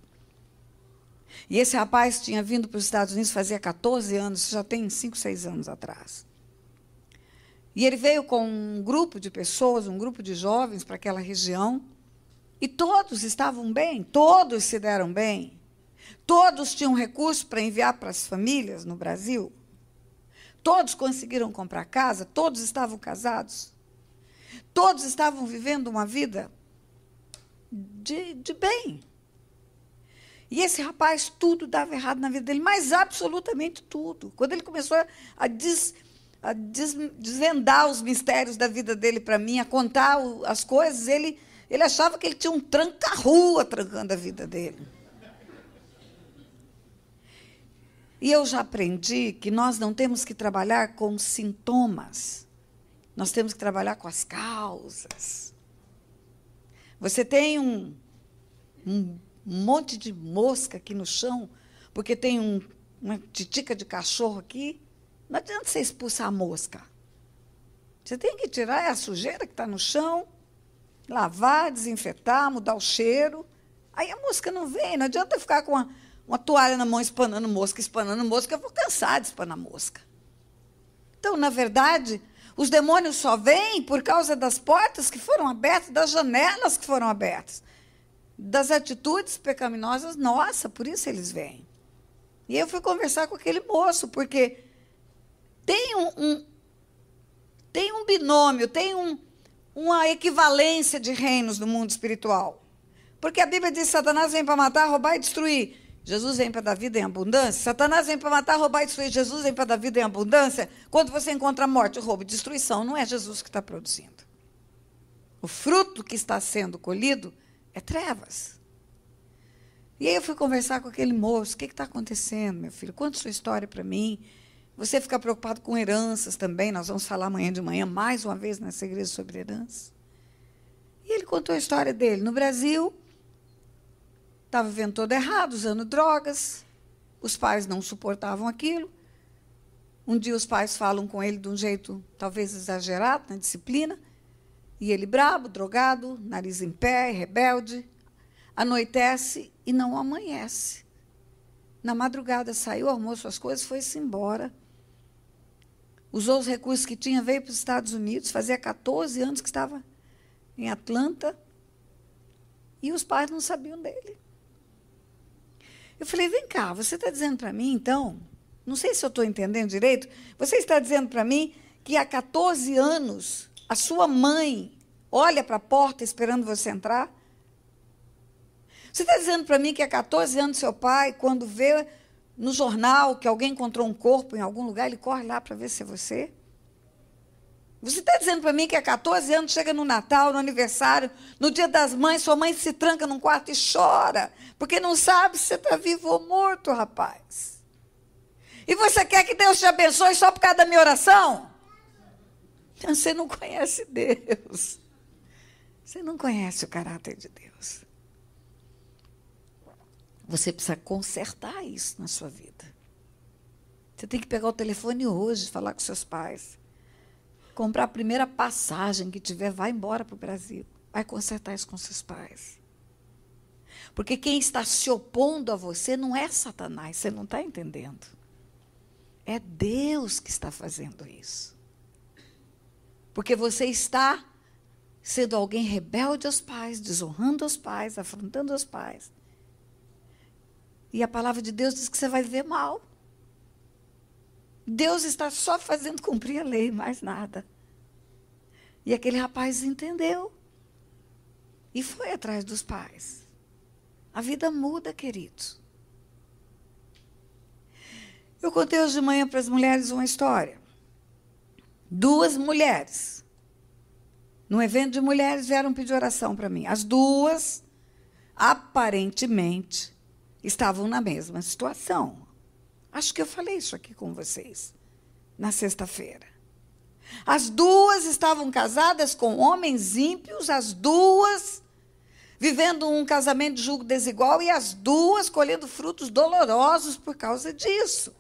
E esse rapaz tinha vindo para os Estados Unidos fazia 14 anos, já tem 5, 6 anos atrás. E ele veio com um grupo de pessoas, um grupo de jovens para aquela região, e todos estavam bem, todos se deram bem. Todos tinham recurso para enviar para as famílias no Brasil. Todos conseguiram comprar casa, todos estavam casados. Todos estavam vivendo uma vida de bem. E esse rapaz, tudo dava errado na vida dele, mas absolutamente tudo. Quando ele começou a desvendar os mistérios da vida dele para mim, a contar as coisas, ele achava que ele tinha um tranca-rua trancando a vida dele. E eu já aprendi que nós não temos que trabalhar com sintomas. Nós temos que trabalhar com as causas. Você tem um monte de mosca aqui no chão, porque tem uma titica de cachorro aqui. Não adianta você expulsar a mosca. Você tem que tirar a sujeira que está no chão, lavar, desinfetar, mudar o cheiro. Aí a mosca não vem. Não adianta ficar com uma toalha na mão espanando mosca, eu vou cansar de espanar mosca. Então, na verdade, os demônios só vêm por causa das portas que foram abertas, das janelas que foram abertas, das atitudes pecaminosas nossa, por isso eles vêm. E eu fui conversar com aquele moço, porque tem um binômio, tem uma equivalência de reinos no mundo espiritual. Porque a Bíblia diz que Satanás vem para matar, roubar e destruir. Jesus vem para dar vida em abundância. Satanás vem para matar, roubar e destruir. Jesus vem para dar vida em abundância. Quando você encontra morte, roubo e destruição, não é Jesus que está produzindo. O fruto que está sendo colhido é trevas. E aí eu fui conversar com aquele moço. O que está acontecendo, meu filho? Conta sua história para mim. Você fica preocupado com heranças também. Nós vamos falar amanhã de manhã, mais uma vez, nessa igreja sobre herança. E ele contou a história dele. No Brasil, estava vivendo todo errado, usando drogas. Os pais não suportavam aquilo. Um dia os pais falam com ele de um jeito talvez exagerado, na disciplina. E ele brabo, drogado, nariz em pé, rebelde. Anoitece e não amanhece. Na madrugada saiu, arrumou suas coisas, foi-se embora. Usou os recursos que tinha, veio para os Estados Unidos. Fazia 14 anos que estava em Atlanta. E os pais não sabiam dele. Eu falei, vem cá, você está dizendo para mim, então, não sei se eu estou entendendo direito, você está dizendo para mim que há 14 anos a sua mãe olha para a porta esperando você entrar? Você está dizendo para mim que há 14 anos seu pai, quando vê no jornal que alguém encontrou um corpo em algum lugar, ele corre lá para ver se é você? Você está dizendo para mim que há 14 anos chega no Natal, no aniversário, no Dia das Mães, sua mãe se tranca num quarto e chora, porque não sabe se você está vivo ou morto, rapaz. E você quer que Deus te abençoe só por causa da minha oração? Você não conhece Deus. Você não conhece o caráter de Deus. Você precisa consertar isso na sua vida. Você tem que pegar o telefone hoje, falar com seus pais. Comprar a primeira passagem que tiver, vai embora para o Brasil. Vai consertar isso com seus pais. Porque quem está se opondo a você não é Satanás, você não está entendendo. É Deus que está fazendo isso. Porque você está sendo alguém rebelde aos pais, desonrando os pais, afrontando os pais. E a palavra de Deus diz que você vai viver mal. Deus está só fazendo cumprir a lei, mais nada. E aquele rapaz entendeu. E foi atrás dos pais. A vida muda, queridos. Eu contei hoje de manhã para as mulheres uma história. 2 mulheres, num evento de mulheres, vieram pedir oração para mim. As 2, aparentemente, estavam na mesma situação. Acho que eu falei isso aqui com vocês, na sexta-feira. As 2 estavam casadas com homens ímpios, as 2 vivendo um casamento de julgo desigual e as 2 colhendo frutos dolorosos por causa disso.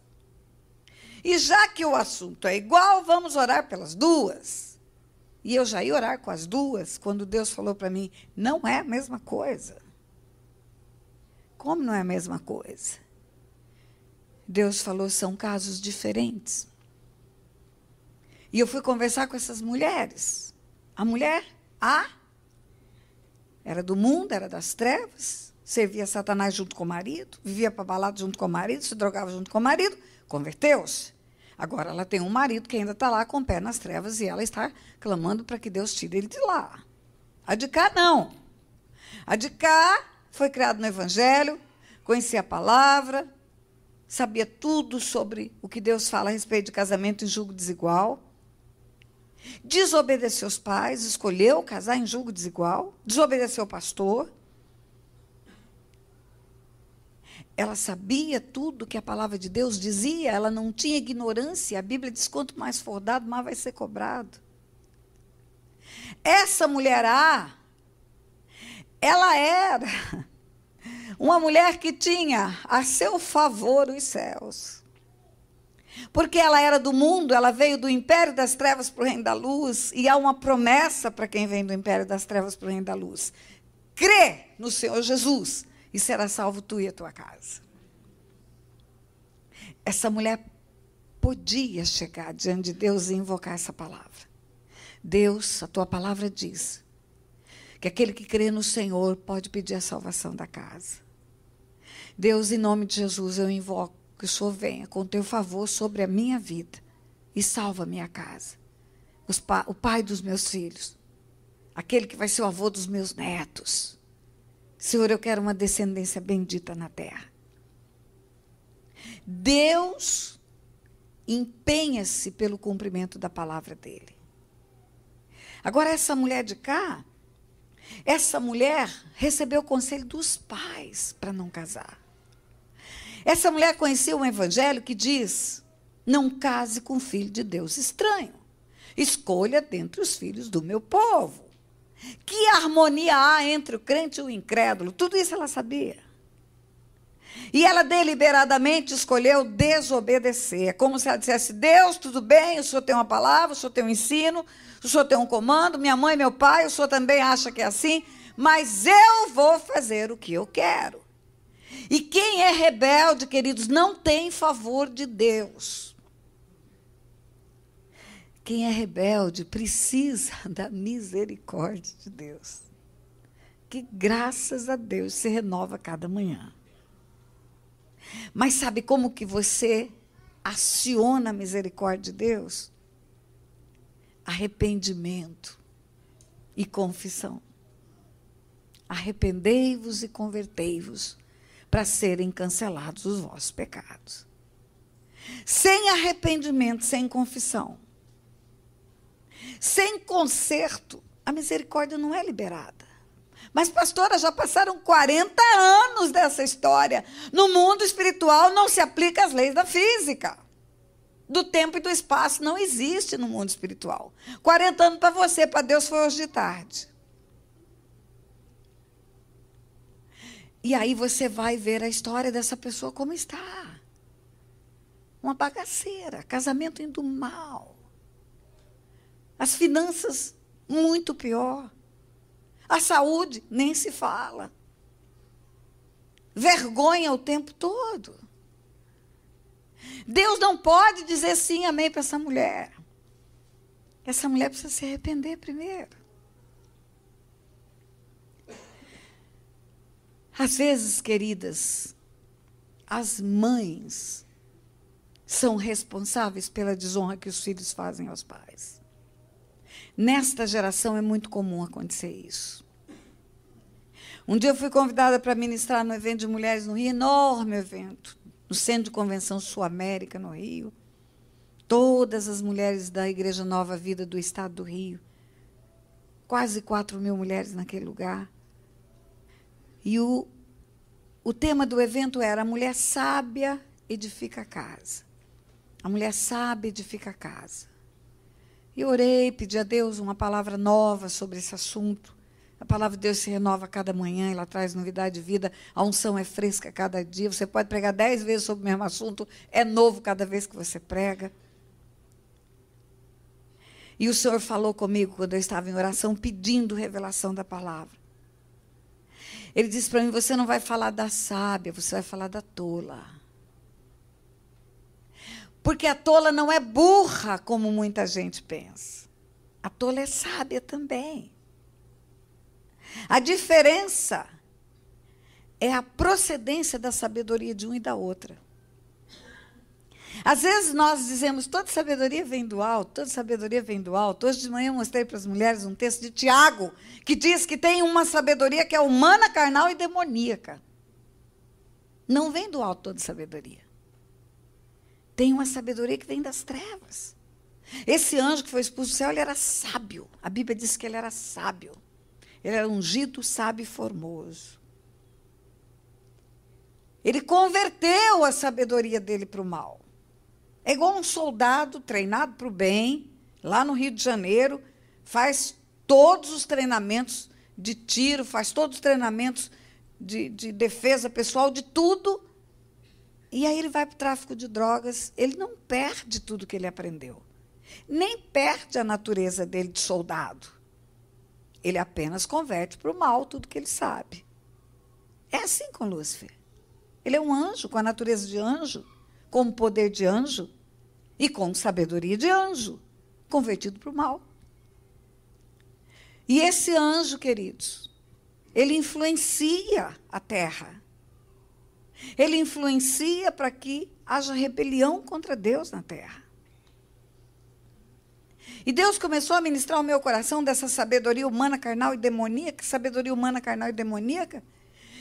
E já que o assunto é igual, vamos orar pelas 2. E eu já ia orar com as 2, quando Deus falou para mim, não é a mesma coisa. Como não é a mesma coisa? Deus falou, são casos diferentes. E eu fui conversar com essas mulheres. A mulher A era do mundo, era das trevas, servia Satanás junto com o marido, vivia para balada junto com o marido, se drogava junto com o marido, converteu-se. Agora ela tem um marido que ainda está lá com o pé nas trevas e ela está clamando para que Deus tire ele de lá. A de cá, não. A de cá foi criada no Evangelho, conhecia a palavra, sabia tudo sobre o que Deus fala a respeito de casamento em julgo desigual. Desobedeceu os pais, escolheu casar em julgo desigual, desobedeceu o pastor. Ela sabia tudo que a palavra de Deus dizia, ela não tinha ignorância. A Bíblia diz, quanto mais for dado, mais vai ser cobrado. Essa mulher A, ela era uma mulher que tinha a seu favor os céus. Porque ela era do mundo, ela veio do império das trevas para o reino da luz, e há uma promessa para quem vem do império das trevas para o reino da luz. Crê no Senhor Jesus, e será salvo tu e a tua casa. Essa mulher podia chegar diante de Deus e invocar essa palavra. Deus, a tua palavra diz que aquele que crê no Senhor pode pedir a salvação da casa. Deus, em nome de Jesus, eu invoco que o Senhor venha com o teu favor sobre a minha vida e salva a minha casa. O pai dos meus filhos, aquele que vai ser o avô dos meus netos. Senhor, eu quero uma descendência bendita na terra. Deus empenha-se pelo cumprimento da palavra dele. Agora, essa mulher de cá, Essa mulher recebeu o conselho dos pais para não casar. Essa mulher conhecia um evangelho que diz: não case com filho de Deus estranho. Escolha dentre os filhos do meu povo. Que harmonia há entre o crente e o incrédulo? Tudo isso ela sabia. E ela deliberadamente escolheu desobedecer. É como se ela dissesse: Deus, tudo bem, o senhor tem uma palavra, o senhor tem um ensino, o senhor tem um comando, minha mãe, meu pai, o senhor também acha que é assim, mas eu vou fazer o que eu quero. E quem é rebelde, queridos, não tem favor de Deus. Quem é rebelde precisa da misericórdia de Deus, que graças a Deus se renova cada manhã. Mas sabe como que você aciona a misericórdia de Deus? Arrependimento e confissão. Arrependei-vos e convertei-vos, para serem cancelados os vossos pecados. Sem arrependimento, sem confissão, sem conserto, a misericórdia não é liberada. Mas, pastora, já passaram 40 anos dessa história. No mundo espiritual não se aplica as leis da física. Do tempo e do espaço não existe no mundo espiritual. 40 anos para você, para Deus foi hoje de tarde. E aí você vai ver a história dessa pessoa como está. Uma bagaceira, casamento indo mal. As finanças, muito pior. A saúde, nem se fala. Vergonha o tempo todo. Deus não pode dizer sim, amém para essa mulher. Essa mulher precisa se arrepender primeiro. Às vezes, queridas, as mães são responsáveis pela desonra que os filhos fazem aos pais. Nesta geração é muito comum acontecer isso. Um dia eu fui convidada para ministrar no evento de mulheres no Rio, enorme evento, no Centro de Convenção Sul América, no Rio. Todas as mulheres da Igreja Nova Vida do Estado do Rio. Quase 4.000 mulheres naquele lugar. E o tema do evento era: a mulher sábia edifica a casa. A mulher sábia edifica a casa. E orei, pedi a Deus uma palavra nova sobre esse assunto. A palavra de Deus se renova a cada manhã, ela traz novidade de vida, a unção é fresca a cada dia. Você pode pregar 10 vezes sobre o mesmo assunto, é novo cada vez que você prega. E o Senhor falou comigo quando eu estava em oração, pedindo revelação da palavra. Ele disse para mim: você não vai falar da sábia, você vai falar da tola. Porque a tola não é burra, como muita gente pensa. A tola é sábia também. A diferença é a procedência da sabedoria de um e da outra. Às vezes nós dizemos: toda sabedoria vem do alto, toda sabedoria vem do alto. Hoje de manhã eu mostrei para as mulheres um texto de Tiago, que diz que tem uma sabedoria que é humana, carnal e demoníaca. Não vem do alto toda sabedoria. Tem uma sabedoria que vem das trevas. Esse anjo que foi expulso do céu, ele era sábio. A Bíblia diz que ele era sábio. Ele era ungido, sábio e formoso. Ele converteu a sabedoria dele para o mal. É igual um soldado treinado para o bem, lá no Rio de Janeiro, faz todos os treinamentos de tiro, faz todos os treinamentos de defesa pessoal, de tudo. E aí ele vai para o tráfico de drogas, ele não perde tudo que ele aprendeu. Nem perde a natureza dele de soldado. Ele apenas converte para o mal tudo que ele sabe. É assim com Lúcifer. Ele é um anjo, com a natureza de anjo, com o poder de anjo e com sabedoria de anjo, convertido para o mal. E esse anjo, queridos, ele influencia a terra. Ele influencia para que haja rebelião contra Deus na terra. E Deus começou a ministrar ao meu coração dessa sabedoria humana, carnal e demoníaca, sabedoria humana, carnal e demoníaca,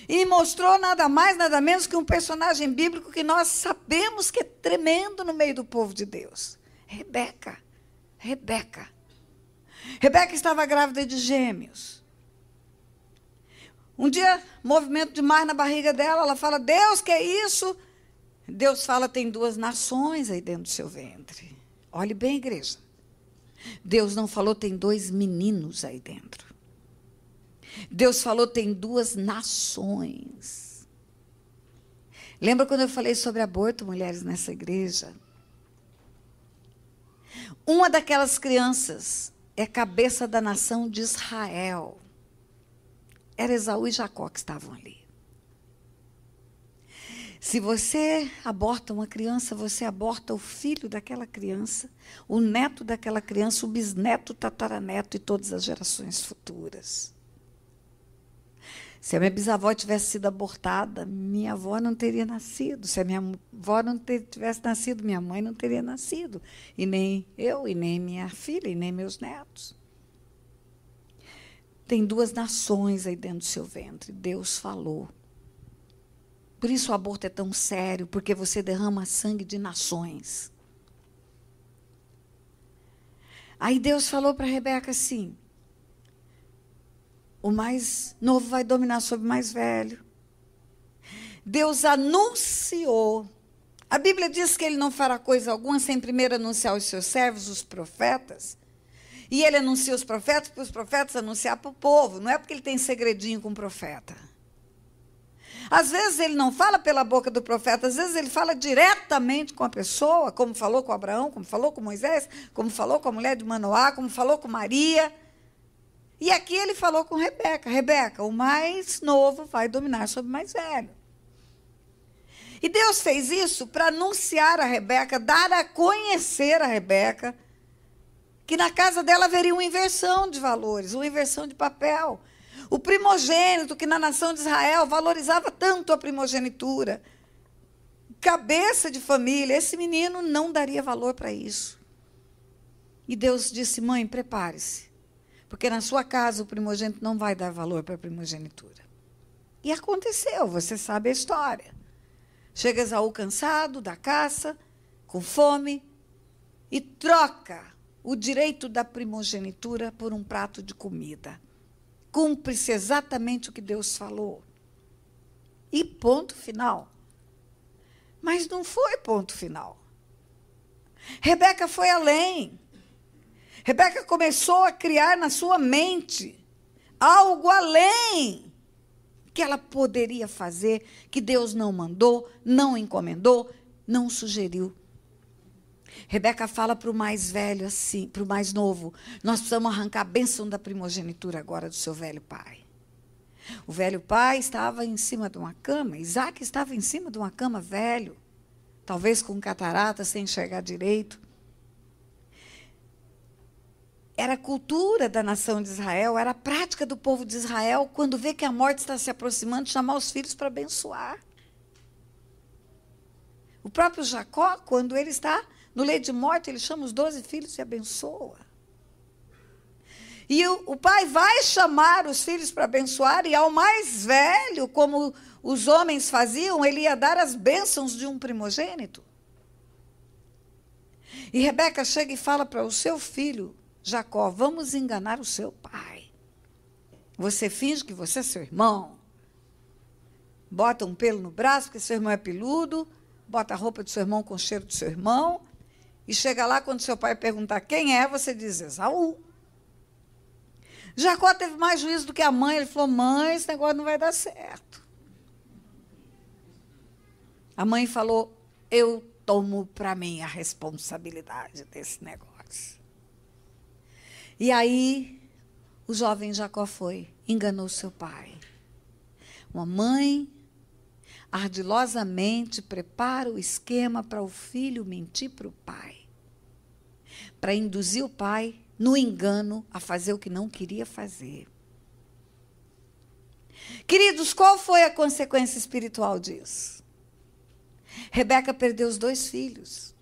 e mostrou nada mais, nada menos que um personagem bíblico que nós sabemos que é tremendo no meio do povo de Deus. Rebeca. Rebeca estava grávida de gêmeos. Um dia, movimento demais na barriga dela, ela fala, Deus, que é isso? Deus fala, tem 2 nações aí dentro do seu ventre. Olhe bem, igreja. Deus não falou, tem 2 meninos aí dentro. Deus falou, tem 2 nações. Lembra quando eu falei sobre aborto, mulheres, nessa igreja? Uma daquelas crianças é cabeça da nação de Israel. Era Esaú e Jacó que estavam ali. Se você aborta uma criança, você aborta o filho daquela criança, o neto daquela criança, o bisneto, o tataraneto e todas as gerações futuras. Se a minha bisavó tivesse sido abortada, minha avó não teria nascido. Se a minha avó não tivesse nascido, minha mãe não teria nascido. E nem eu, e nem minha filha, e nem meus netos. Tem 2 nações aí dentro do seu ventre. Deus falou. Por isso o aborto é tão sério, porque você derrama sangue de nações. Aí Deus falou para Rebeca assim, o mais novo vai dominar sobre o mais velho. Deus anunciou. A Bíblia diz que ele não fará coisa alguma sem primeiro anunciar aos seus servos, os profetas. E ele anuncia os profetas para os profetas anunciar para o povo. Não é porque ele tem segredinho com o profeta. Às vezes ele não fala pela boca do profeta, às vezes ele fala diretamente com a pessoa, como falou com Abraão, como falou com Moisés, como falou com a mulher de Manoá, como falou com Maria. E aqui ele falou com Rebeca. Rebeca, o mais novo vai dominar sobre o mais velho. E Deus fez isso para anunciar a Rebeca, dar a conhecer a Rebeca, que na casa dela haveria uma inversão de valores, uma inversão de papel. O primogênito, que na nação de Israel valorizava tanto a primogenitura, cabeça de família, esse menino não daria valor para isso. E Deus disse, mãe, prepare-se, porque na sua casa o primogênito não vai dar valor para a primogenitura. E aconteceu, você sabe a história. Chega Esaú cansado da caça, com fome, e troca o direito da primogenitura por um prato de comida. Cumpre-se exatamente o que Deus falou. E ponto final. Mas não foi ponto final. Rebeca foi além. Rebeca começou a criar na sua mente algo além que ela poderia fazer, que Deus não mandou, não encomendou, não sugeriu. Rebeca fala para o mais velho assim, para o mais novo, nós precisamos arrancar a bênção da primogenitura agora do seu velho pai. O velho pai estava em cima de uma cama, Isaac estava em cima de uma cama velho, talvez com catarata, sem enxergar direito. Era a cultura da nação de Israel, era a prática do povo de Israel, quando vê que a morte está se aproximando, chamar os filhos para abençoar. O próprio Jacó, quando ele está no leito de morte, ele chama os 12 filhos e abençoa. E o pai vai chamar os filhos para abençoar, e ao mais velho, como os homens faziam, ele ia dar as bênçãos de um primogênito. E Rebeca chega e fala para o seu filho, Jacó, vamos enganar o seu pai. Você finge que você é seu irmão. Bota um pelo no braço, porque seu irmão é peludo, bota a roupa do seu irmão com o cheiro do seu irmão, e chega lá, quando seu pai perguntar quem é, você diz Esaú. Jacó teve mais juízo do que a mãe. Ele falou, mãe, esse negócio não vai dar certo. A mãe falou, eu tomo para mim a responsabilidade desse negócio. E aí, o jovem Jacó enganou seu pai. Uma mãe ardilosamente prepara o esquema para o filho mentir para o pai, para induzir o pai, no engano, a fazer o que não queria fazer. Queridos, qual foi a consequência espiritual disso? Rebeca perdeu os 2 filhos.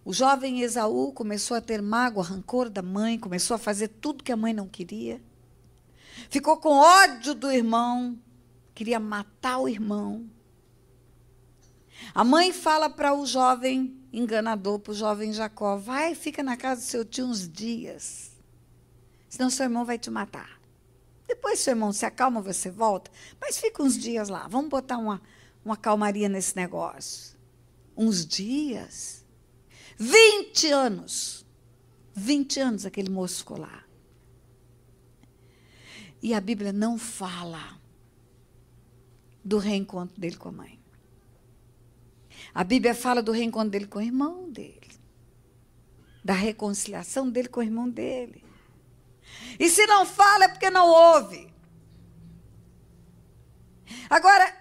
O jovem Esaú começou a ter mágoa, rancor da mãe, começou a fazer tudo que a mãe não queria. Ficou com ódio do irmão, queria matar o irmão. A mãe fala para o jovem enganador, para o jovem Jacó, vai, fica na casa do seu tio uns dias, senão seu irmão vai te matar. Depois seu irmão se acalma, você volta. Mas fica uns dias lá. Vamos botar uma calmaria nesse negócio. Uns dias. 20 anos. 20 anos aquele moço ficou lá. E a Bíblia não fala do reencontro dele com a mãe. A Bíblia fala do reencontro dele com o irmão dele. Da reconciliação dele com o irmão dele. E se não fala é porque não ouve. Agora,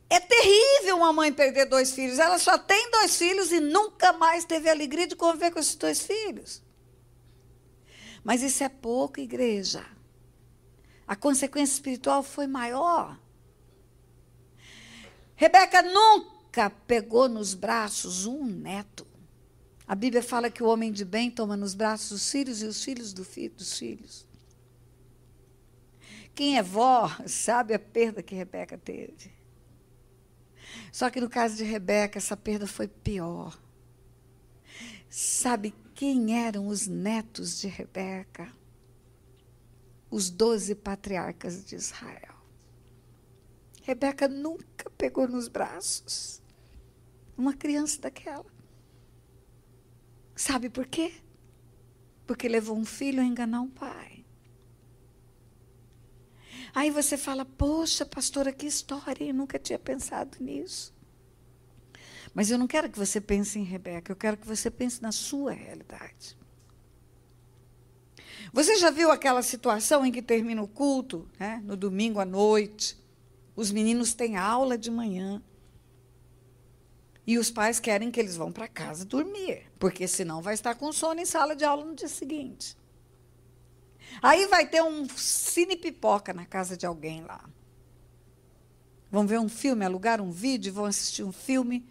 é terrível uma mãe perder 2 filhos. Ela só tem 2 filhos e nunca mais teve a alegria de conviver com esses 2 filhos. Mas isso é pouco, igreja. A consequência espiritual foi maior. Rebeca nunca pegou nos braços um neto. A Bíblia fala que o homem de bem toma nos braços os filhos e os filhos dos filhos. Quem é vó sabe a perda que Rebeca teve. Só que no caso de Rebeca, essa perda foi pior. Sabe quem eram os netos de Rebeca? Os 12 patriarcas de Israel. Rebeca nunca pegou nos braços uma criança daquela. Sabe por quê? Porque levou um filho a enganar um pai. Aí você fala, poxa, pastora, que história, eu nunca tinha pensado nisso. Mas eu não quero que você pense em Rebeca, eu quero que você pense na sua realidade. Você já viu aquela situação em que termina o culto, né, no domingo à noite, os meninos têm aula de manhã, e os pais querem que eles vão para casa dormir, porque senão vai estar com sono em sala de aula no dia seguinte. Aí vai ter um cine pipoca na casa de alguém lá. Vão ver um filme, alugar um vídeo, vão assistir um filme.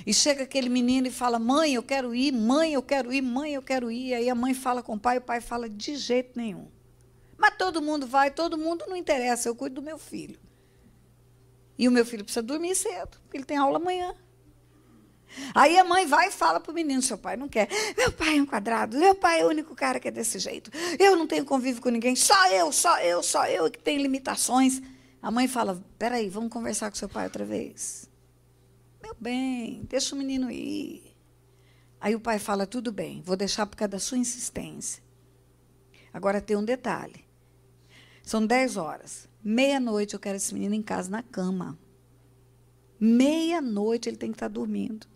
E chega aquele menino e fala, mãe, eu quero ir, mãe, eu quero ir, mãe, eu quero ir. Aí a mãe fala com o pai fala, de jeito nenhum. Mas todo mundo vai, todo mundo não interessa, eu cuido do meu filho. E o meu filho precisa dormir cedo, porque ele tem aula amanhã. Aí a mãe vai e fala para o menino, seu pai não quer. Meu pai é um quadrado, meu pai é o único cara que é desse jeito. Eu não tenho convívio com ninguém, só eu que tenho limitações. A mãe fala, peraí, vamos conversar com seu pai outra vez. Meu bem, deixa o menino ir. Aí o pai fala, tudo bem, vou deixar por causa da sua insistência. Agora tem um detalhe. São 10 horas. Meia-noite eu quero esse menino em casa na cama. Meia-noite ele tem que estar dormindo.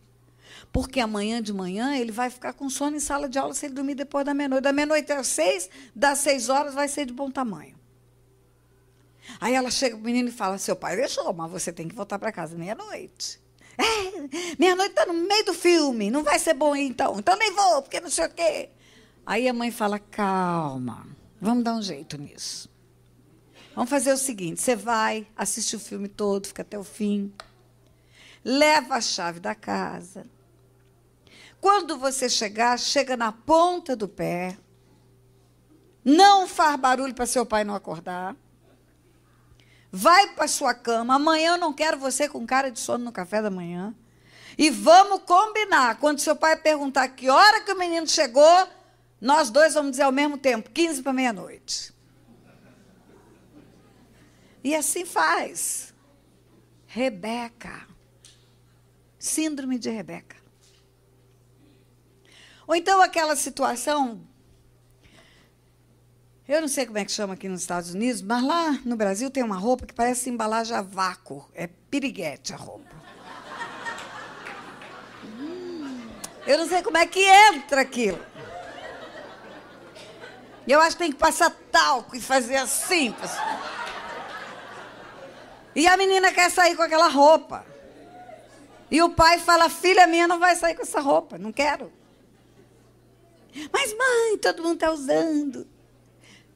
Porque amanhã de manhã ele vai ficar com sono em sala de aula se ele dormir depois da meia-noite. Da meia-noite às 6, das 6 horas vai ser de bom tamanho. Aí ela chega para o menino e fala, seu pai deixou, mas você tem que voltar para casa meia-noite. Meia-noite está no meio do filme, não vai ser bom então nem vou, porque não sei o quê. Aí a mãe fala, calma, vamos dar um jeito nisso. Vamos fazer o seguinte, você vai, assiste o filme todo, fica até o fim, leva a chave da casa. Quando você chegar, chega na ponta do pé, não faz barulho para seu pai não acordar, vai para sua cama, amanhã eu não quero você com cara de sono no café da manhã, e vamos combinar, quando seu pai perguntar que hora que o menino chegou, nós dois vamos dizer ao mesmo tempo, 15 para meia-noite. E assim faz. Rebeca. Síndrome de Rebeca. Ou então aquela situação, eu não sei como é que chama aqui nos Estados Unidos, mas lá no Brasil tem uma roupa que parece embalagem a vácuo. É piriguete a roupa. Eu não sei como é que entra aquilo. E eu acho que tem que passar talco e fazer assim. E a menina quer sair com aquela roupa. E o pai fala, filha minha não vai sair com essa roupa, não quero. Mas mãe, todo mundo está usando.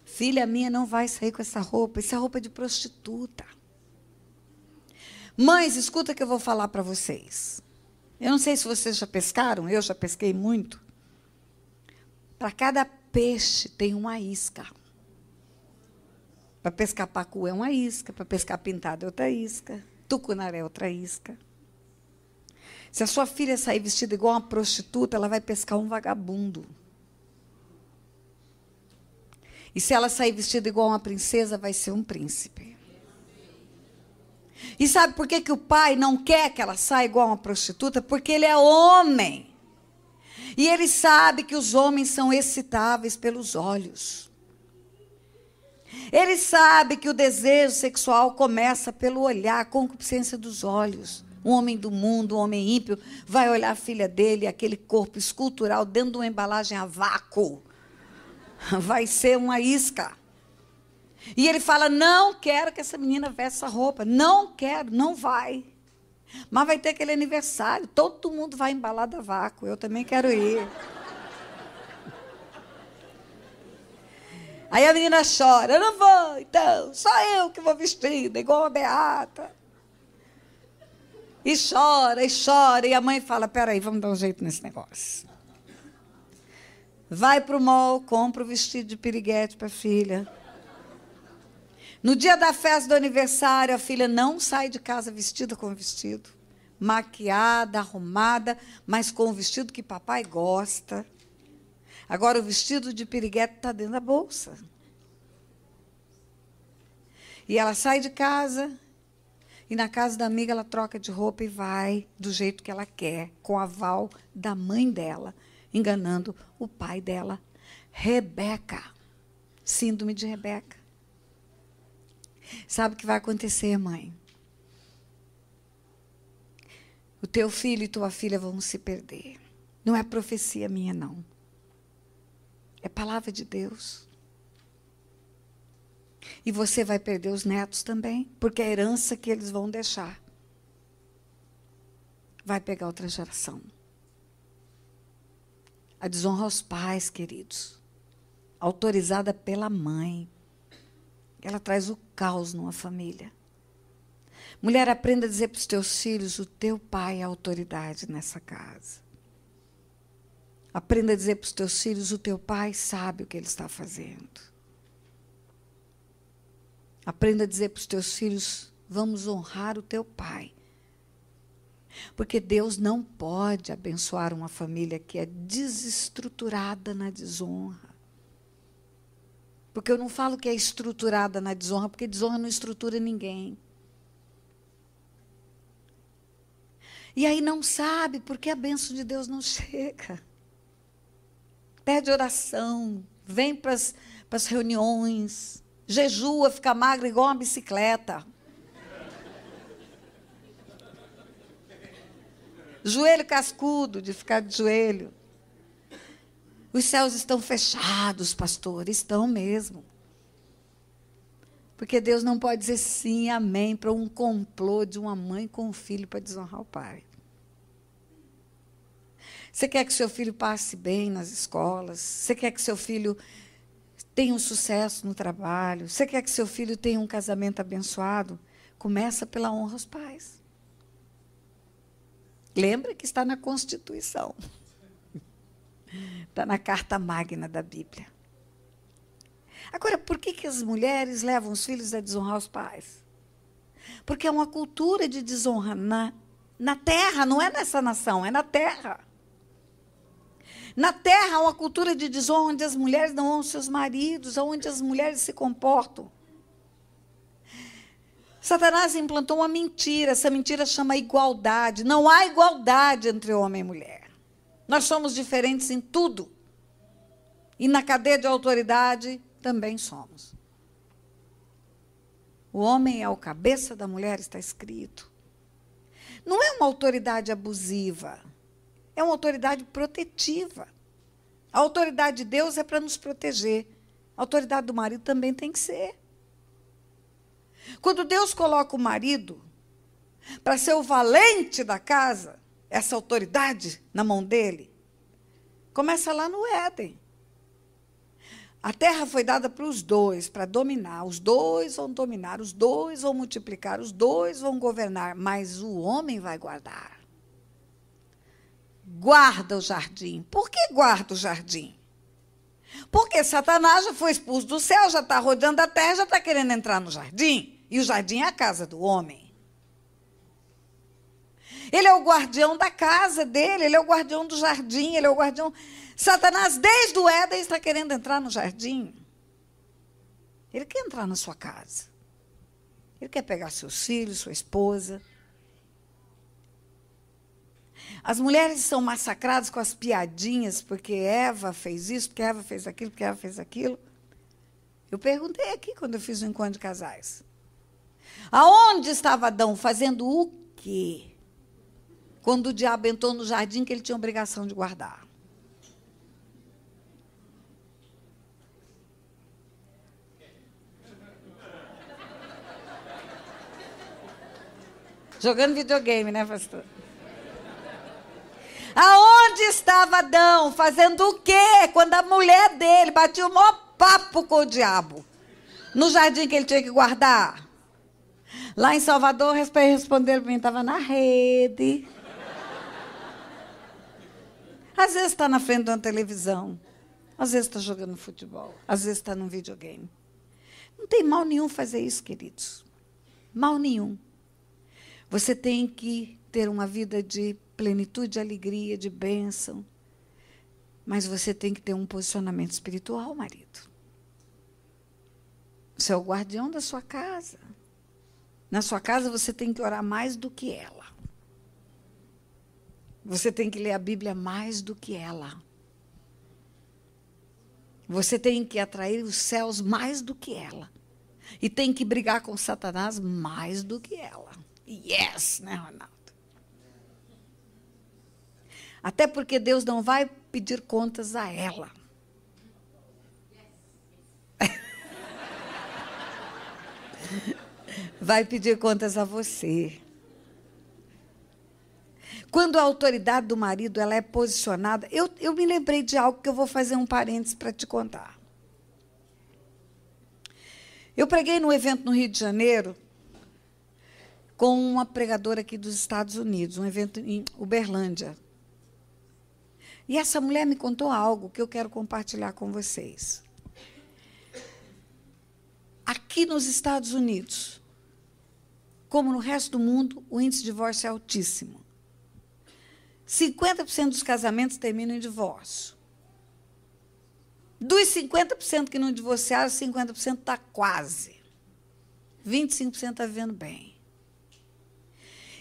Filha minha não vai sair com essa roupa, isso é roupa de prostituta. Mães, escuta que eu vou falar para vocês. Eu não sei se vocês já pescaram, eu já pesquei muito. Para cada peixe tem uma isca. Para pescar pacu é uma isca, para pescar pintado é outra isca, tucunaré é outra isca. Se a sua filha sair vestida igual uma prostituta, ela vai pescar um vagabundo. E se ela sair vestida igual uma princesa, vai ser um príncipe. E sabe por que que o pai não quer que ela saia igual uma prostituta? Porque ele é homem. E ele sabe que os homens são excitáveis pelos olhos. Ele sabe que o desejo sexual começa pelo olhar, a concupiscência dos olhos. Um homem do mundo, um homem ímpio, vai olhar a filha dele, aquele corpo escultural, dentro de uma embalagem a vácuo. Vai ser uma isca. E ele fala, não quero que essa menina veste essa roupa. Não quero, não vai. Mas vai ter aquele aniversário, todo mundo vai embalado a vácuo, eu também quero ir. Aí a menina chora, eu não vou, então, só eu que vou vestida, igual a Beata. E chora, e a mãe fala, peraí, vamos dar um jeito nesse negócio. Vai para o mall, compra o vestido de piriguete para a filha. No dia da festa do aniversário, a filha não sai de casa vestida com o vestido. Maquiada, arrumada, mas com o vestido que papai gosta. Agora, o vestido de piriguete está dentro da bolsa. E ela sai de casa, e na casa da amiga ela troca de roupa e vai do jeito que ela quer, com o aval da mãe dela, enganando o pai dela. Rebeca. Síndrome de Rebeca. Sabe o que vai acontecer, mãe? O teu filho e tua filha vão se perder. Não é profecia minha, não. É palavra de Deus. E você vai perder os netos também, porque é a herança que eles vão deixar vai pegar outra geração. A desonra aos pais, queridos, autorizada pela mãe, ela traz o caos numa família. Mulher, aprenda a dizer para os teus filhos, o teu pai é a autoridade nessa casa. Aprenda a dizer para os teus filhos, o teu pai sabe o que ele está fazendo. Aprenda a dizer para os teus filhos, vamos honrar o teu pai. Porque Deus não pode abençoar uma família que é desestruturada na desonra. Porque eu não falo que é estruturada na desonra, porque desonra não estrutura ninguém. E aí não sabe porque a bênção de Deus não chega. Pede oração, vem para as reuniões, jejua, fica magra igual uma bicicleta. Joelho cascudo, de ficar de joelho. Os céus estão fechados, pastor, estão mesmo. Porque Deus não pode dizer sim, amém, para um complô de uma mãe com um filho para desonrar o pai. Você quer que seu filho passe bem nas escolas? Você quer que seu filho tenha um sucesso no trabalho? Você quer que seu filho tenha um casamento abençoado? Começa pela honra aos pais. Lembra que está na Constituição. Está na Carta Magna da Bíblia. Agora, por que as mulheres levam os filhos a desonrar os pais? Porque é uma cultura de desonra na terra, não é nessa nação, é na terra. Na terra há uma cultura de desonra onde as mulheres não honram seus maridos, onde as mulheres se comportam. Satanás implantou uma mentira, essa mentira chama igualdade. Não há igualdade entre homem e mulher. Nós somos diferentes em tudo. E na cadeia de autoridade também somos. O homem é o cabeça da mulher, está escrito. Não é uma autoridade abusiva, é uma autoridade protetiva. A autoridade de Deus é para nos proteger. A autoridade do marido também tem que ser. Quando Deus coloca o marido para ser o valente da casa, essa autoridade na mão dele, começa lá no Éden. A terra foi dada para os dois, para dominar. Os dois vão dominar, os dois vão multiplicar, os dois vão governar, mas o homem vai guardar. Guarda o jardim. Por que guarda o jardim? Porque Satanás já foi expulso do céu, já está rodeando a terra, já está querendo entrar no jardim. E o jardim é a casa do homem. Ele é o guardião da casa dele, ele é o guardião do jardim, ele é o guardião... Satanás, desde o Éden, está querendo entrar no jardim. Ele quer entrar na sua casa. Ele quer pegar seus filhos, sua esposa. As mulheres são massacradas com as piadinhas, porque Eva fez isso, porque Eva fez aquilo, porque Eva fez aquilo. Eu perguntei aqui quando eu fiz o encontro de casais. Aonde estava Adão? Fazendo o quê? Quando o diabo entrou no jardim que ele tinha obrigação de guardar. Jogando videogame, né, pastor? Aonde estava Adão? Fazendo o quê? Quando a mulher dele batia o maior papo com o diabo. No jardim que ele tinha que guardar. Lá em Salvador, responderam para mim, estava na rede. Às vezes está na frente de uma televisão. Às vezes está jogando futebol. Às vezes está num videogame. Não tem mal nenhum fazer isso, queridos. Mal nenhum. Você tem que ter uma vida de plenitude, de alegria, de bênção. Mas você tem que ter um posicionamento espiritual, marido. Você é o guardião da sua casa. Na sua casa você tem que orar mais do que ela. Você tem que ler a Bíblia mais do que ela. Você tem que atrair os céus mais do que ela. E tem que brigar com Satanás mais do que ela. Yes, né, Ronaldo? Até porque Deus não vai pedir contas a ela. Vai pedir contas a você. Quando a autoridade do marido ela é posicionada, eu me lembrei de algo que eu vou fazer um parênteses para te contar. Eu preguei num evento no Rio de Janeiro com uma pregadora aqui dos Estados Unidos, um evento em Uberlândia. E essa mulher me contou algo que eu quero compartilhar com vocês. Aqui nos Estados Unidos, como no resto do mundo, o índice de divórcio é altíssimo. 50% dos casamentos terminam em divórcio. Dos 50% que não divorciaram, 50% está quase. 25% está vivendo bem.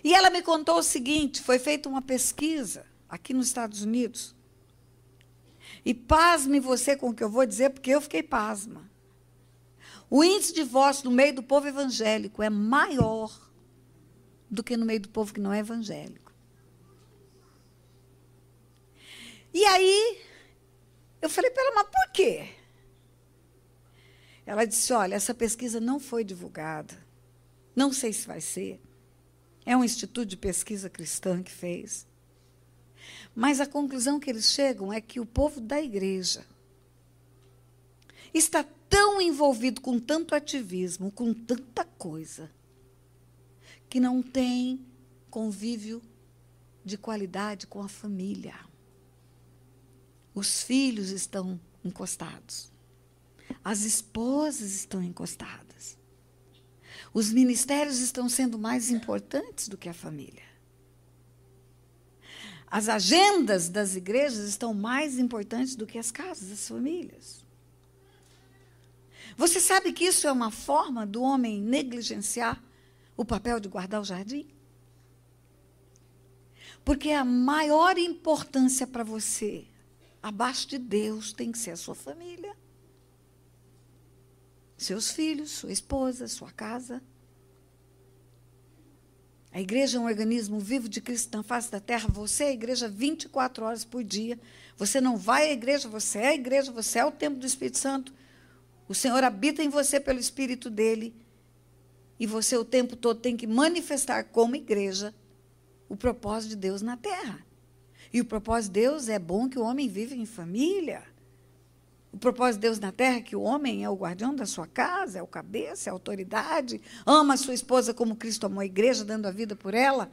E ela me contou o seguinte, foi feita uma pesquisa aqui nos Estados Unidos. E pasme você com o que eu vou dizer, porque eu fiquei pasma. O índice de divórcio no meio do povo evangélico é maior do que no meio do povo que não é evangélico. E aí, eu falei para ela, mas por quê? Ela disse, olha, essa pesquisa não foi divulgada. Não sei se vai ser. É um instituto de pesquisa cristã que fez. Mas a conclusão que eles chegam é que o povo da igreja está tão envolvido com tanto ativismo, com tanta coisa, que não tem convívio de qualidade com a família. Os filhos estão encostados. As esposas estão encostadas. Os ministérios estão sendo mais importantes do que a família. As agendas das igrejas estão mais importantes do que as casas, as famílias. Você sabe que isso é uma forma do homem negligenciar o papel de guardar o jardim? Porque a maior importância para você, abaixo de Deus, tem que ser a sua família. Seus filhos, sua esposa, sua casa. A igreja é um organismo vivo de Cristo na face da terra. Você é a igreja 24 horas por dia. Você não vai à igreja, você é a igreja, você é o templo do Espírito Santo. O Senhor habita em você pelo Espírito dele. E você o tempo todo tem que manifestar como igreja o propósito de Deus na terra. E o propósito de Deus é bom que o homem viva em família. O propósito de Deus na terra é que o homem é o guardião da sua casa, é o cabeça, é a autoridade, ama a sua esposa como Cristo amou a igreja, dando a vida por ela,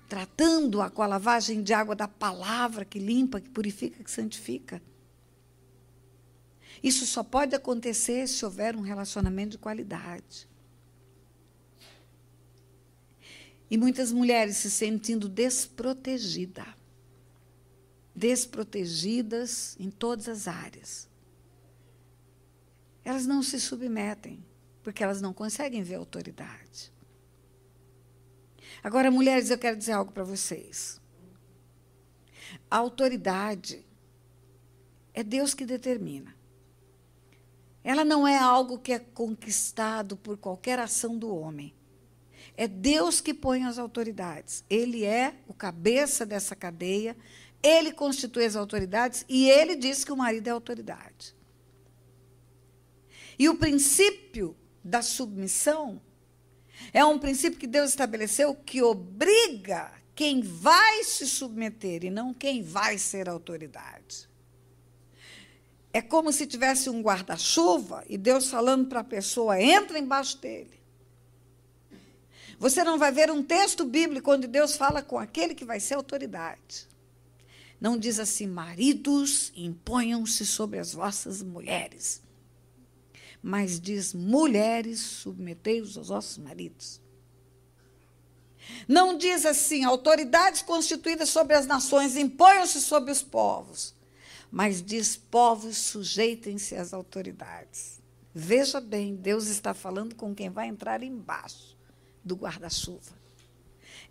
tratando-a com a lavagem de água da palavra que limpa, que purifica, que santifica. Isso só pode acontecer se houver um relacionamento de qualidade. E muitas mulheres se sentindo desprotegidas em todas as áreas. elas não se submetem, porque elas não conseguem ver a autoridade. Agora, mulheres, eu quero dizer algo para vocês. A autoridade é Deus que determina. Ela não é algo que é conquistado por qualquer ação do homem. É Deus que põe as autoridades. Ele é o cabeça dessa cadeia, ele constitui as autoridades e ele diz que o marido é autoridade. E o princípio da submissão é um princípio que Deus estabeleceu que obriga quem vai se submeter e não quem vai ser autoridade. É como se tivesse um guarda-chuva e Deus falando para a pessoa, entra embaixo dele. Você não vai ver um texto bíblico onde Deus fala com aquele que vai ser autoridade. Não diz assim, maridos, imponham-se sobre as vossas mulheres. Mas diz, mulheres, submetei-vos aos vossos maridos. Não diz assim, autoridades constituídas sobre as nações, imponham-se sobre os povos. Mas diz, povos, sujeitem-se às autoridades. Veja bem, Deus está falando com quem vai entrar embaixo do guarda-chuva.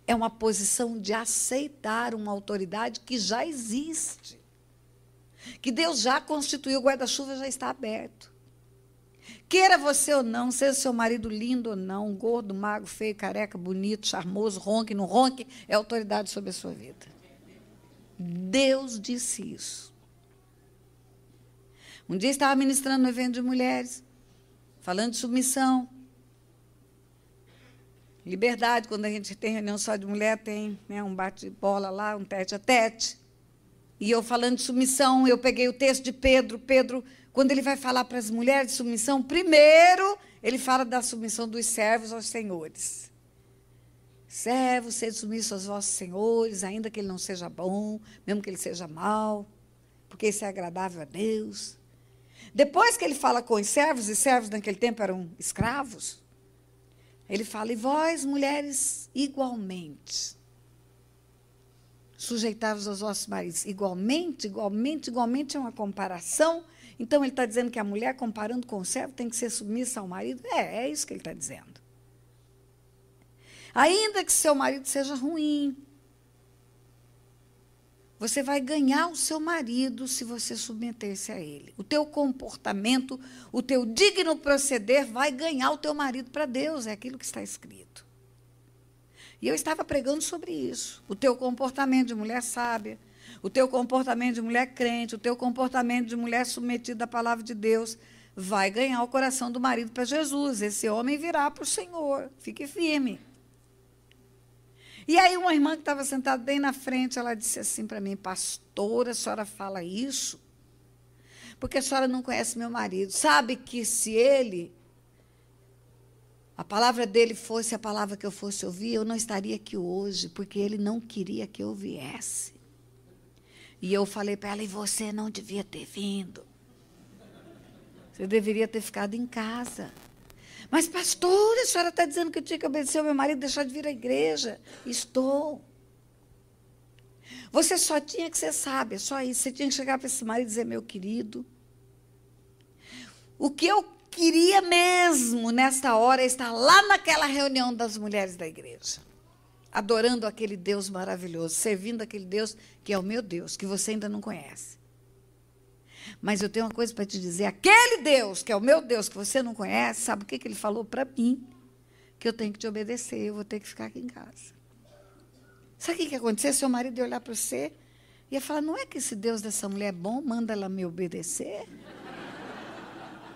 É uma posição de aceitar uma autoridade que já existe. Que Deus já constituiu, o guarda-chuva já está aberto. Queira você ou não, seja seu marido lindo ou não, gordo, magro, feio, careca, bonito, charmoso, ronque, não ronque, é autoridade sobre a sua vida. Deus disse isso. Um dia estava ministrando no evento de mulheres, falando de submissão. Liberdade, quando a gente tem reunião só de mulher, tem, né, um bate-bola lá, um tete-a-tete. E eu falando de submissão, eu peguei o texto de Pedro. Pedro, quando ele vai falar para as mulheres de submissão, primeiro ele fala da submissão dos servos aos senhores. Servos, sede submissos aos vossos senhores, ainda que ele não seja bom, mesmo que ele seja mau, porque isso é agradável a Deus. Depois que ele fala com os servos, e servos naquele tempo eram escravos, ele fala, e vós, mulheres, igualmente, sujeitai-vos aos vossos maridos. Igualmente, igualmente, igualmente é uma comparação. Então, ele está dizendo que a mulher, comparando com o servo, tem que ser submissa ao marido? É isso que ele está dizendo. Ainda que seu marido seja ruim, você vai ganhar o seu marido se você submeter-se a ele. O teu comportamento, o teu digno proceder vai ganhar o teu marido para Deus, é aquilo que está escrito. E eu estava pregando sobre isso. O teu comportamento de mulher sábia, o teu comportamento de mulher crente, o teu comportamento de mulher submetida à palavra de Deus vai ganhar o coração do marido para Jesus. Esse homem virá para o Senhor. Fique firme. E aí uma irmã que estava sentada bem na frente, ela disse assim para mim, pastora, a senhora fala isso porque a senhora não conhece meu marido. Sabe que se ele, a palavra dele fosse a palavra que eu fosse ouvir, eu não estaria aqui hoje, porque ele não queria que eu viesse. E eu falei para ela, e você não devia ter vindo. Você deveria ter ficado em casa. Mas, pastora, a senhora está dizendo que eu tinha que obedecer ao meu marido e deixar de vir à igreja. Estou. Você só tinha que ser sábia, só isso. Você tinha que chegar para esse marido e dizer, meu querido, o que eu queria mesmo nesta hora é estar lá naquela reunião das mulheres da igreja, adorando aquele Deus maravilhoso, servindo aquele Deus que é o meu Deus, que você ainda não conhece. Mas eu tenho uma coisa para te dizer, aquele Deus, que é o meu Deus, que você não conhece, sabe o que ele falou para mim? Que eu tenho que te obedecer, eu vou ter que ficar aqui em casa. Sabe o que ia acontecer? Seu marido ia olhar para você e ia falar, não é que esse Deus dessa mulher é bom, manda ela me obedecer?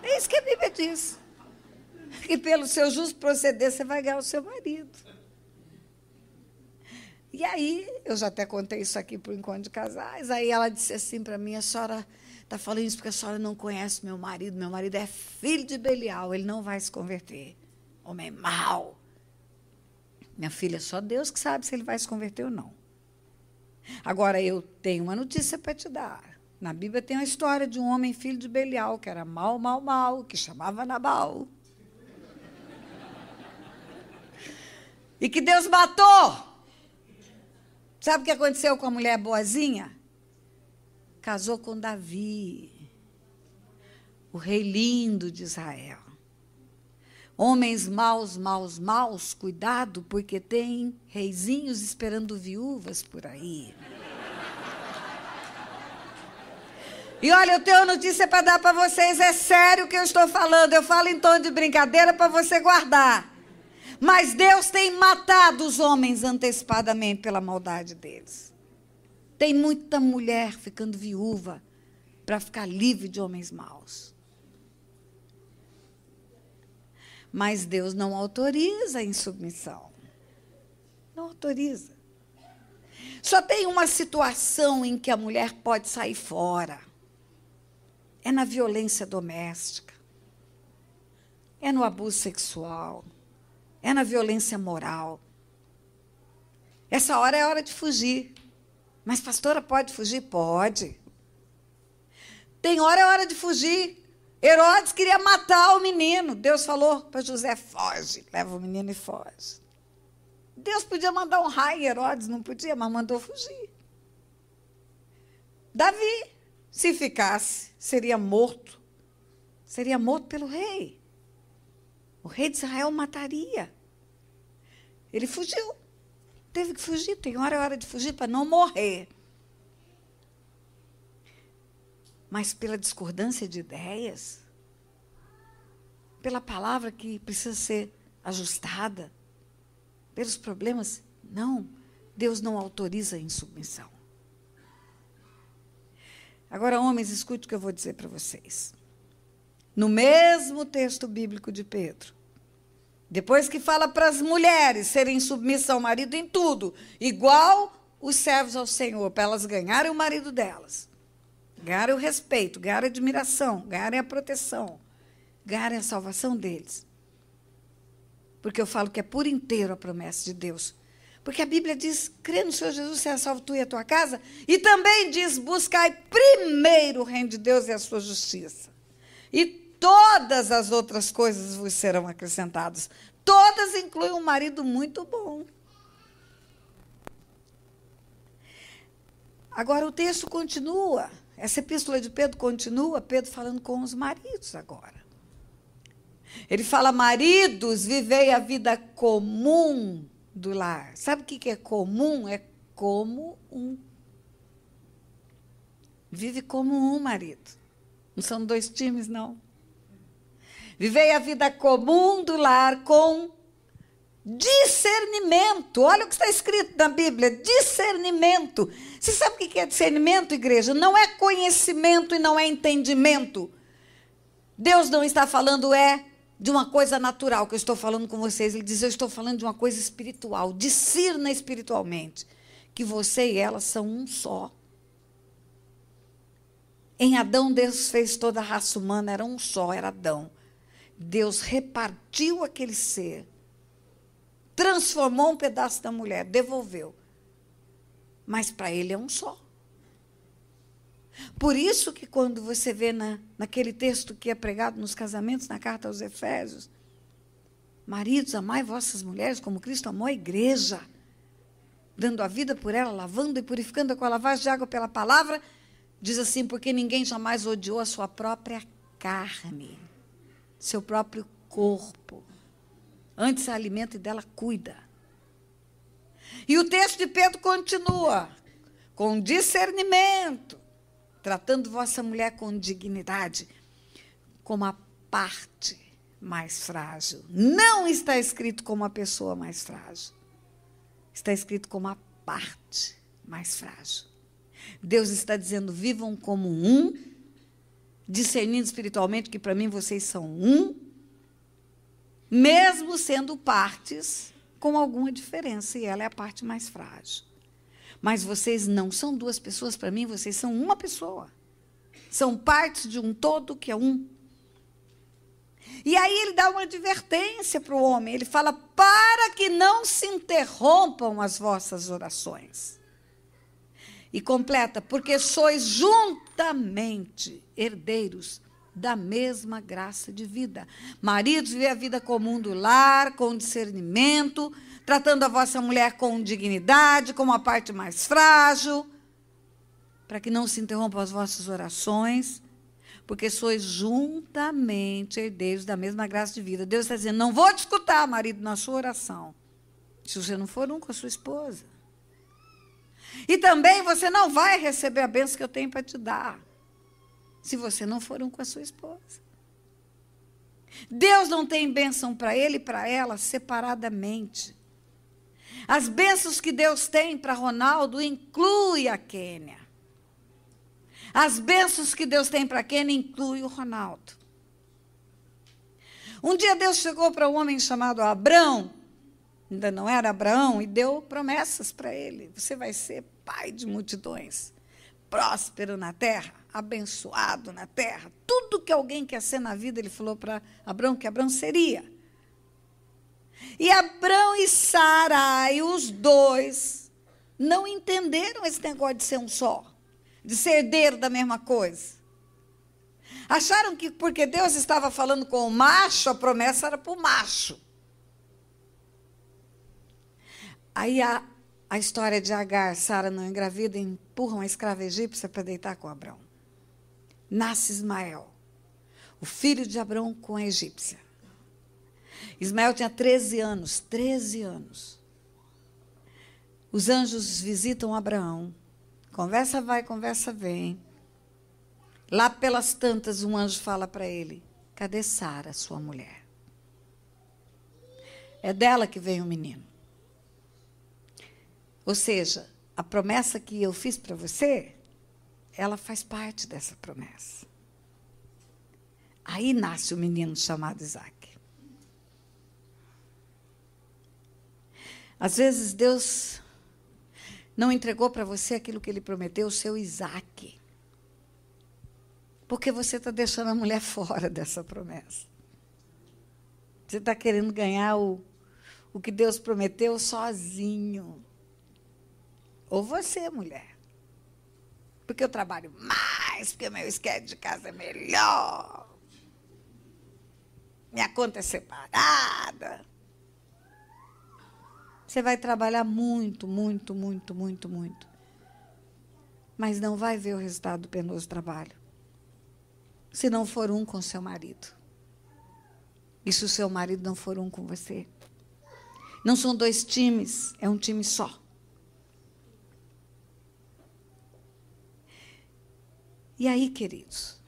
É isso que a Bíblia diz. Que pelo seu justo proceder, você vai ganhar o seu marido. E aí, eu já até contei isso aqui para o encontro de casais, aí ela disse assim para mim, a senhora está falando isso porque a senhora não conhece meu marido é filho de Belial, ele não vai se converter. Homem mau. Minha filha, só Deus que sabe se ele vai se converter ou não. Agora, eu tenho uma notícia para te dar. Na Bíblia tem uma história de um homem filho de Belial, que era mau, mau, mau, que chamava Nabal. E que Deus matou. Sabe o que aconteceu com a mulher boazinha? Casou com Davi. o rei lindo de Israel. Homens maus, maus, maus, cuidado, porque tem reizinhos esperando viúvas por aí. E olha, eu tenho uma notícia para dar para vocês, é sério o que eu estou falando. Eu falo em tom de brincadeira para você guardar. Mas Deus tem matado os homens antecipadamente pela maldade deles. Tem muita mulher ficando viúva para ficar livre de homens maus. Mas Deus não autoriza a insubmissão. Não autoriza. Só tem uma situação em que a mulher pode sair fora. É na violência doméstica. É no abuso sexual. É na violência moral. Essa hora é hora de fugir. Mas, pastora, pode fugir? Pode. Tem hora, é hora de fugir. Herodes queria matar o menino. Deus falou para José, foge. Leva o menino e foge. Deus podia mandar um raio em Herodes, não podia, mas mandou fugir. Davi, se ficasse, seria morto. Seria morto pelo rei. O rei de Israel mataria. Ele fugiu. Teve que fugir. Tem hora, é hora de fugir para não morrer. Mas pela discordância de ideias, pela palavra que precisa ser ajustada, pelos problemas, não. Deus não autoriza a insubmissão. Agora, homens, escute o que eu vou dizer para vocês. No mesmo texto bíblico de Pedro, depois que fala para as mulheres serem submissas ao marido em tudo, igual os servos ao Senhor, para elas ganharem o marido delas, ganharem o respeito, ganharem a admiração, ganharem a proteção, ganharem a salvação deles. Porque eu falo que é por inteiro a promessa de Deus. Porque a Bíblia diz, crê no Senhor Jesus, será salvo tu e a tua casa. E também diz, buscai primeiro o reino de Deus e a sua justiça. E todas as outras coisas vos serão acrescentadas. Todas incluem um marido muito bom. Agora o texto continua. Essa epístola de Pedro continua, Pedro falando com os maridos agora. Ele fala, maridos, vivei a vida comum do lar. Sabe o que é comum? É como um. Vive como um marido. Não são dois times, não. Vivei a vida comum do lar com discernimento. Olha o que está escrito na Bíblia, discernimento. Você sabe o que é discernimento, igreja? Não é conhecimento e não é entendimento. Deus não está falando de uma coisa natural que eu estou falando com vocês. Ele diz, eu estou falando de uma coisa espiritual. Discirna espiritualmente que você e ela são um só. Em Adão, Deus fez toda a raça humana, era um só, era Adão. Deus repartiu aquele ser, transformou um pedaço da mulher, devolveu. Mas para ele é um só. Por isso que quando você vê naquele texto que é pregado nos casamentos, na carta aos Efésios, maridos, amai vossas mulheres como Cristo amou a igreja, dando a vida por ela, lavando e purificando com a lavagem de água pela palavra, diz assim, porque ninguém jamais odiou a sua própria carne, seu próprio corpo. Antes se alimenta e dela cuida. E o texto de Pedro continua, com discernimento, tratando vossa mulher com dignidade, como a parte mais frágil. Não está escrito como a pessoa mais frágil. Está escrito como a parte mais frágil. Deus está dizendo, vivam como um, discernindo espiritualmente que para mim vocês são um, mesmo sendo partes com alguma diferença, e ela é a parte mais frágil. Mas vocês não são duas pessoas para mim, vocês são uma pessoa. São partes de um todo que é um. E aí ele dá uma advertência para o homem. Ele fala, para que não se interrompam as vossas orações. E completa, porque sois juntamente herdeiros da mesma graça de vida. Maridos, vivem a vida comum do lar, com discernimento, tratando a vossa mulher com dignidade, como a parte mais frágil, para que não se interrompam as vossas orações, porque sois juntamente herdeiros da mesma graça de vida. Deus está dizendo, não vou te escutar, marido, na sua oração, se você não for um com a sua esposa. E também você não vai receber a bênção que eu tenho para te dar, se você não for um com a sua esposa. Deus não tem bênção para ele e para ela separadamente. As bênçãos que Deus tem para Ronaldo inclui a Kênia. As bênçãos que Deus tem para a Kênia inclui o Ronaldo. Um dia Deus chegou para um homem chamado Abrão, ainda não era Abraão, e deu promessas para ele. Você vai ser pai de multidões, próspero na terra, abençoado na terra. Tudo que alguém quer ser na vida, ele falou para Abrão que Abrão seria. E Abrão e Sarai, os dois, não entenderam esse negócio de ser um só, de ser herdeiro da mesma coisa. Acharam que porque Deus estava falando com o macho, a promessa era para o macho. Aí a história de Agar, Sara não engravida, empurram a escrava egípcia para deitar com Abrão. Nasce Ismael, o filho de Abrão com a egípcia. Ismael tinha 13 anos, 13 anos. Os anjos visitam Abraão. Conversa vai, conversa vem. Lá pelas tantas, um anjo fala para ele, cadê Sara, sua mulher? É dela que vem o menino. Ou seja, a promessa que eu fiz para você, ela faz parte dessa promessa. Aí nasce o menino chamado Isaac. Às vezes Deus não entregou para você aquilo que Ele prometeu, o seu Isaac. Porque você está deixando a mulher fora dessa promessa. Você está querendo ganhar o que Deus prometeu sozinho. Ou você, mulher. Porque eu trabalho mais, porque o meu esquete de casa é melhor. Minha conta é separada. Você vai trabalhar muito, muito, muito, muito, muito. Mas não vai ver o resultado do penoso trabalho. Se não for um com seu marido. E se o seu marido não for um com você. Não são dois times, é um time só. E aí, queridos,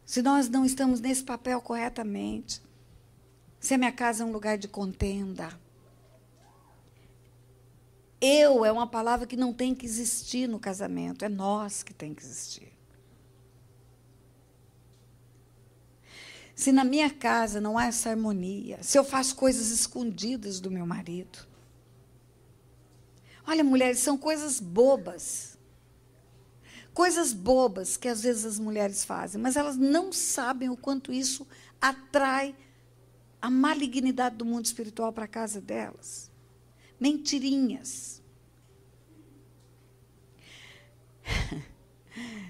se nós não estamos nesse papel corretamente, se a minha casa é um lugar de contenda, eu é uma palavra que não tem que existir no casamento, é nós que tem que existir. Se na minha casa não há essa harmonia, se eu faço coisas escondidas do meu marido. Olha, mulheres, são coisas bobas. Coisas bobas que às vezes as mulheres fazem, mas elas não sabem o quanto isso atrai a malignidade do mundo espiritual para a casa delas. Mentirinhas.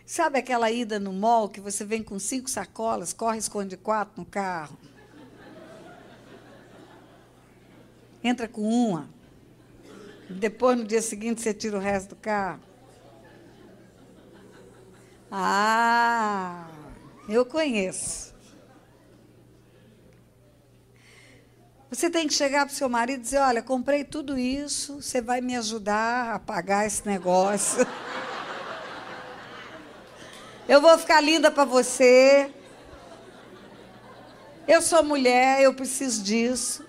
Sabe aquela ida no mall que você vem com 5 sacolas, corre, esconde 4 no carro? Entra com uma. Depois, no dia seguinte, você tira o resto do carro. Ah, eu conheço. Você tem que chegar para o seu marido e dizer, olha, comprei tudo isso, você vai me ajudar a pagar esse negócio. Eu vou ficar linda para você. Eu sou mulher, eu preciso disso.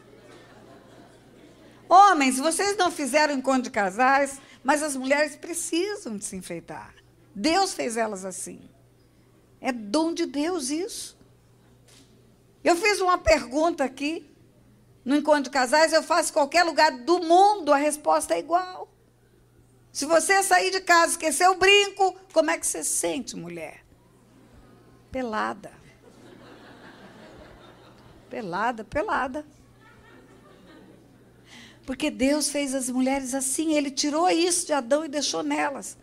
Homens, vocês não fizeram encontro de casais, mas as mulheres precisam de se enfeitar. Deus fez elas assim. É dom de Deus isso. Eu fiz uma pergunta aqui, no encontro de casais, eu faço em qualquer lugar do mundo, a resposta é igual. Se você sair de casa e esquecer o brinco, como é que você se sente, mulher? Pelada. Pelada, pelada. Porque Deus fez as mulheres assim, Ele tirou isso de Adão e deixou nelas.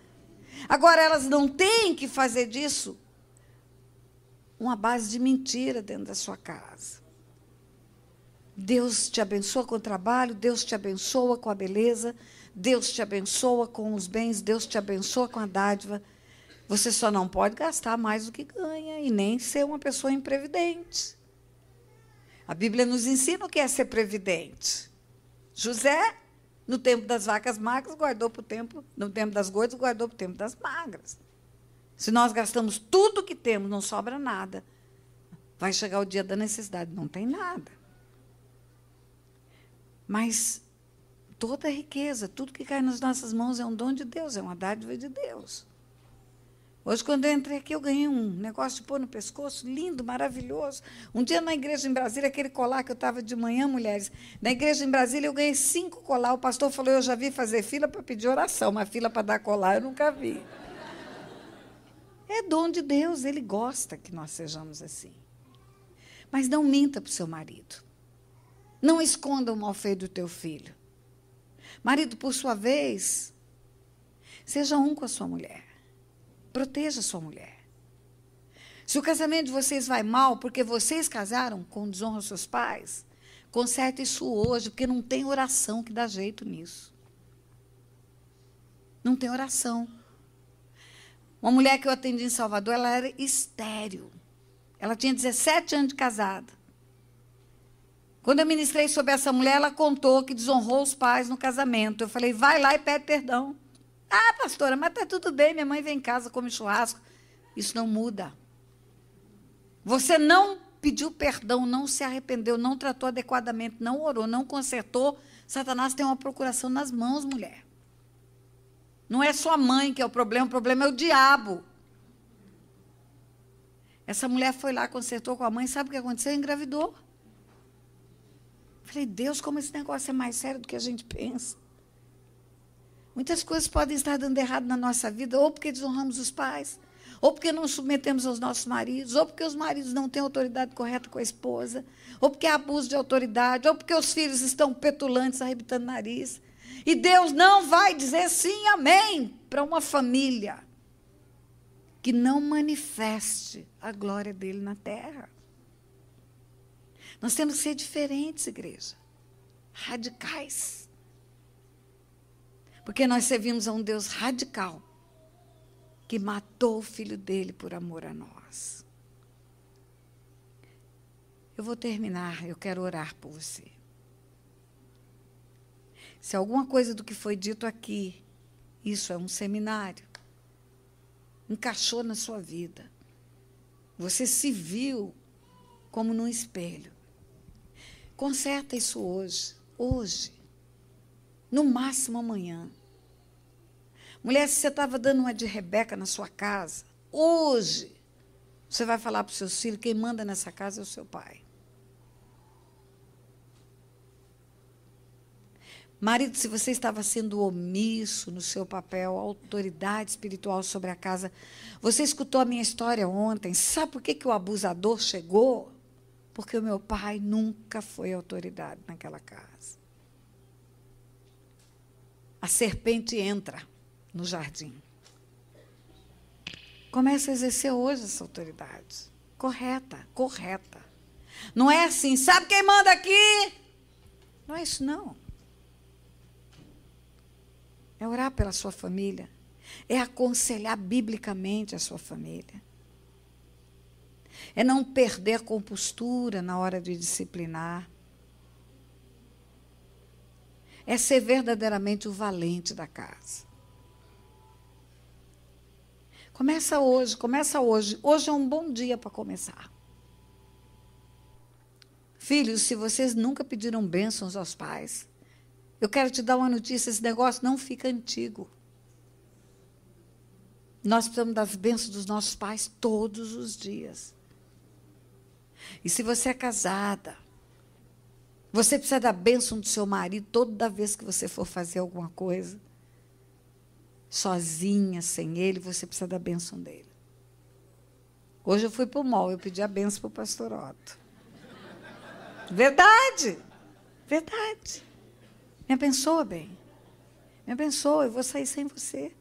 Agora, elas não têm que fazer disso uma base de mentira dentro da sua casa. Deus te abençoa com o trabalho, Deus te abençoa com a beleza, Deus te abençoa com os bens, Deus te abençoa com a dádiva. Você só não pode gastar mais do que ganha e nem ser uma pessoa imprevidente. A Bíblia nos ensina o que é ser previdente. José, no tempo das vacas magras, guardou para o tempo, no tempo das gordas, guardou para o tempo das magras. Se nós gastamos tudo que temos, não sobra nada. Vai chegar o dia da necessidade, não tem nada. Mas toda a riqueza, tudo que cai nas nossas mãos é um dom de Deus, é uma dádiva de Deus. Hoje, quando eu entrei aqui, eu ganhei um negócio de pôr no pescoço, lindo, maravilhoso. Um dia, na igreja em Brasília, aquele colar que eu estava de manhã, mulheres, na igreja em Brasília, eu ganhei 5 colar. O pastor falou, eu já vi fazer fila para pedir oração, mas fila para dar colar eu nunca vi. É dom de Deus, Ele gosta que nós sejamos assim. Mas não minta para o seu marido. Não esconda o mal feito do teu filho. Marido, por sua vez, seja um com a sua mulher. Proteja a sua mulher. Se o casamento de vocês vai mal porque vocês casaram com desonra aos seus pais, conserte isso hoje, porque não tem oração que dá jeito nisso. Não tem oração. Uma mulher que eu atendi em Salvador, ela era estéril. Ela tinha 17 anos de casada. Quando eu ministrei sobre essa mulher, ela contou que desonrou os pais no casamento. Eu falei, vai lá e pede perdão. Ah, pastora, mas está tudo bem, minha mãe vem em casa, come churrasco. Isso não muda. Você não pediu perdão, não se arrependeu, não tratou adequadamente, não orou, não consertou. Satanás tem uma procuração nas mãos, mulher. Não é sua mãe que é o problema é o diabo. Essa mulher foi lá, consertou com a mãe, sabe o que aconteceu? Engravidou. Falei, Deus, como esse negócio é mais sério do que a gente pensa. Muitas coisas podem estar dando errado na nossa vida, ou porque desonramos os pais, ou porque não submetemos aos nossos maridos, ou porque os maridos não têm autoridade correta com a esposa, ou porque há abuso de autoridade, ou porque os filhos estão petulantes, arrebitando o nariz. E Deus não vai dizer sim, amém, para uma família que não manifeste a glória dele na terra. Nós temos que ser diferentes, igreja. Radicais. Porque nós servimos a um Deus radical, que matou o filho dele por amor a nós. Eu vou terminar, eu quero orar por você. Se alguma coisa do que foi dito aqui, isso é um seminário, encaixou na sua vida, você se viu como num espelho, conserta isso hoje, no máximo amanhã. Mulher, se você estava dando uma de Rebeca na sua casa, hoje, você vai falar para os seus filhos, quem manda nessa casa é o seu pai. Marido, se você estava sendo omisso no seu papel, autoridade espiritual sobre a casa, você escutou a minha história ontem, sabe por que o abusador chegou? Porque o meu pai nunca foi autoridade naquela casa. A serpente entra no jardim. Começa a exercer hoje essa autoridade. Correta. Não é assim, sabe quem manda aqui? Não é isso, não. É orar pela sua família. É aconselhar biblicamente a sua família. É não perder compostura na hora de disciplinar. É ser verdadeiramente o valente da casa. Começa hoje. Hoje é um bom dia para começar. Filhos, se vocês nunca pediram bênçãos aos pais, eu quero te dar uma notícia, esse negócio não fica antigo. Nós precisamos das bênçãos dos nossos pais todos os dias. E se você é casada, você precisa da bênção do seu marido toda vez que você for fazer alguma coisa. Sozinha, sem ele, você precisa da bênção dele. Hoje eu fui para o mall, eu pedi a bênção para o pastor Otto. Verdade. Me abençoa, bem. Me abençoa, eu vou sair sem você.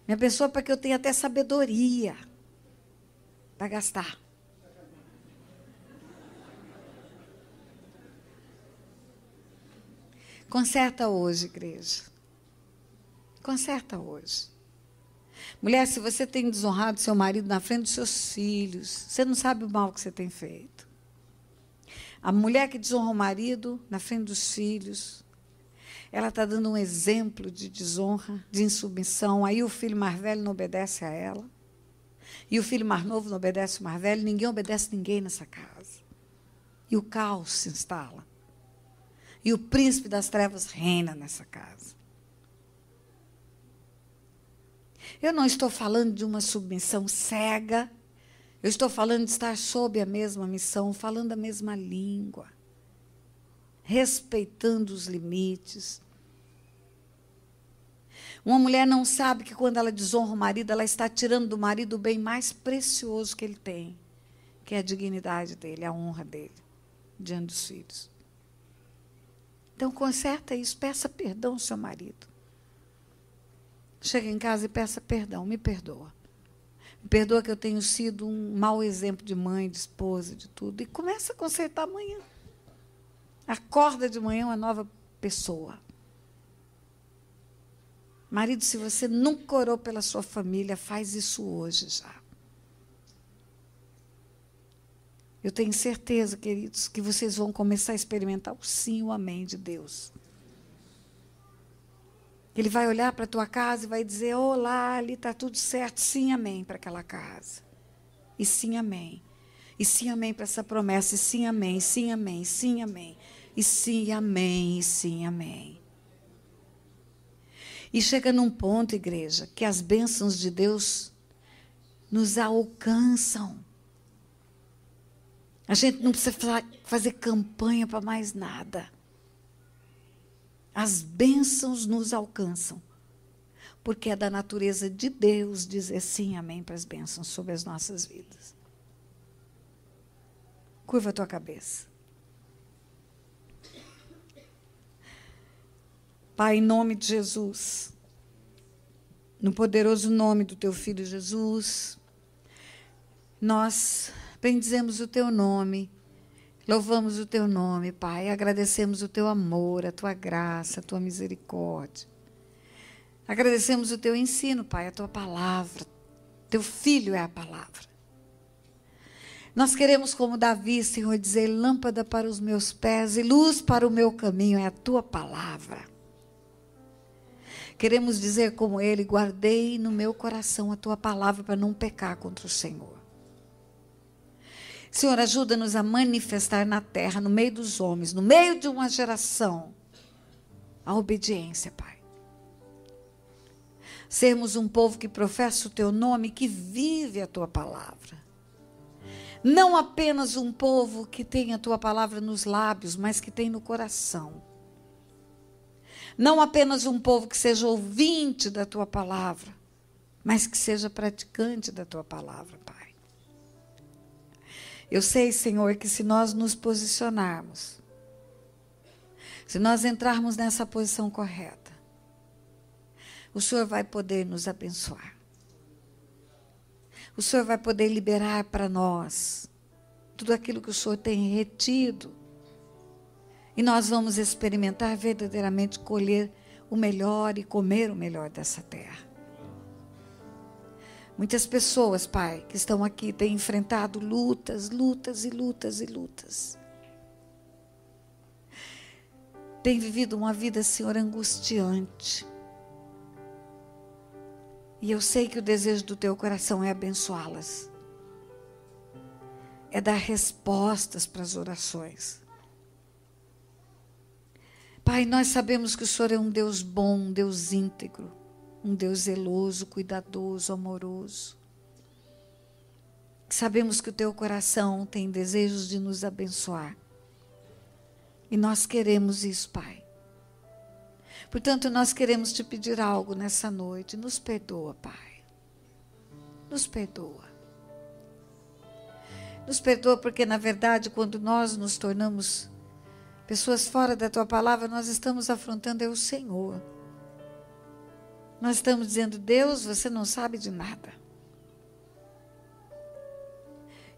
Me abençoa para que eu tenha até sabedoria para gastar. Conserta hoje, igreja. Conserta hoje. Mulher, se você tem desonrado seu marido na frente dos seus filhos, você não sabe o mal que você tem feito. A mulher que desonra o marido na frente dos filhos, ela está dando um exemplo de desonra, de insubmissão. Aí o filho mais velho não obedece a ela. E o filho mais novo não obedece o mais velho. Ninguém obedece ninguém nessa casa. E o caos se instala. E o príncipe das trevas reina nessa casa. Eu não estou falando de uma submissão cega. Eu estou falando de estar sob a mesma missão, falando a mesma língua, respeitando os limites. Uma mulher não sabe que quando ela desonra o marido, ela está tirando do marido o bem mais precioso que ele tem, que é a dignidade dele, a honra dele, diante dos filhos. Então, conserta isso, peça perdão ao seu marido. Chega em casa e peça perdão, me perdoa. Me perdoa que eu tenho sido um mau exemplo de mãe, de esposa, de tudo. E começa a consertar amanhã. Acorda de manhã uma nova pessoa. Marido, se você nunca orou pela sua família, faz isso hoje já. Eu tenho certeza, queridos, que vocês vão começar a experimentar o sim e o amém de Deus. Ele vai olhar para a tua casa e vai dizer, olá, ali está tudo certo, sim, amém para aquela casa. E sim, amém. E sim, amém para essa promessa, e sim, amém, sim, amém, sim, amém. E sim, amém, e sim, amém. E chega num ponto, igreja, que as bênçãos de Deus nos alcançam. A gente não precisa fazer campanha para mais nada. As bênçãos nos alcançam, porque é da natureza de Deus dizer sim, amém, para as bênçãos sobre as nossas vidas. Curva a tua cabeça. Pai, em nome de Jesus, no poderoso nome do teu Filho Jesus, nós bendizemos o teu nome, louvamos o teu nome, Pai, agradecemos o teu amor, a tua graça, a tua misericórdia. Agradecemos o teu ensino, Pai, a tua palavra. Teu Filho é a palavra. Nós queremos, como Davi, Senhor, dizer, lâmpada para os meus pés e luz para o meu caminho é a tua palavra. Queremos dizer como ele, guardei no meu coração a tua palavra para não pecar contra o Senhor. Senhor, ajuda-nos a manifestar na terra, no meio dos homens, no meio de uma geração, a obediência, Pai. Sermos um povo que professa o teu nome, que vive a tua palavra. Não apenas um povo que tem a tua palavra nos lábios, mas que tem no coração. Não apenas um povo que seja ouvinte da tua palavra, mas que seja praticante da tua palavra, Pai. Eu sei, Senhor, que se nós nos posicionarmos, se nós entrarmos nessa posição correta, o Senhor vai poder nos abençoar. O Senhor vai poder liberar para nós tudo aquilo que o Senhor tem retido. E nós vamos experimentar verdadeiramente colher o melhor e comer o melhor dessa terra. Muitas pessoas, Pai, que estão aqui, têm enfrentado lutas, lutas e lutas e lutas. Têm vivido uma vida, Senhor, angustiante. E eu sei que o desejo do teu coração é abençoá-las. É dar respostas para as orações. Pai, nós sabemos que o Senhor é um Deus bom, um Deus íntegro, um Deus zeloso, cuidadoso, amoroso. Sabemos que o teu coração tem desejos de nos abençoar. E nós queremos isso, Pai. Portanto, nós queremos te pedir algo nessa noite. Nos perdoa, Pai. Nos perdoa. Nos perdoa porque, na verdade, quando nós nos tornamos pessoas fora da tua palavra, nós estamos afrontando o Senhor. Nós estamos dizendo, Deus, você não sabe de nada.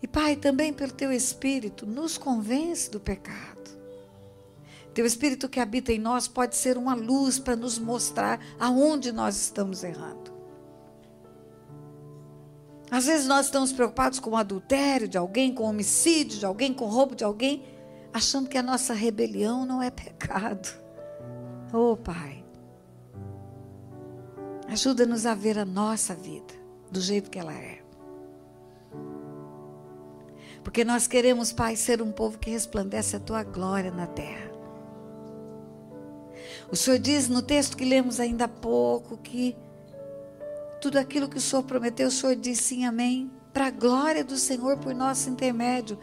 E Pai, também pelo teu Espírito, nos convence do pecado. Teu Espírito que habita em nós pode ser uma luz para nos mostrar aonde nós estamos errando. Às vezes nós estamos preocupados com o adultério de alguém, com o homicídio de alguém, com o roubo de alguém, achando que a nossa rebelião não é pecado. Oh, Pai, ajuda-nos a ver a nossa vida do jeito que ela é. Porque nós queremos, Pai, ser um povo que resplandece a Tua glória na terra. O Senhor diz no texto que lemos ainda há pouco que tudo aquilo que o Senhor prometeu, o Senhor diz sim, amém, para a glória do Senhor por nosso intermédio.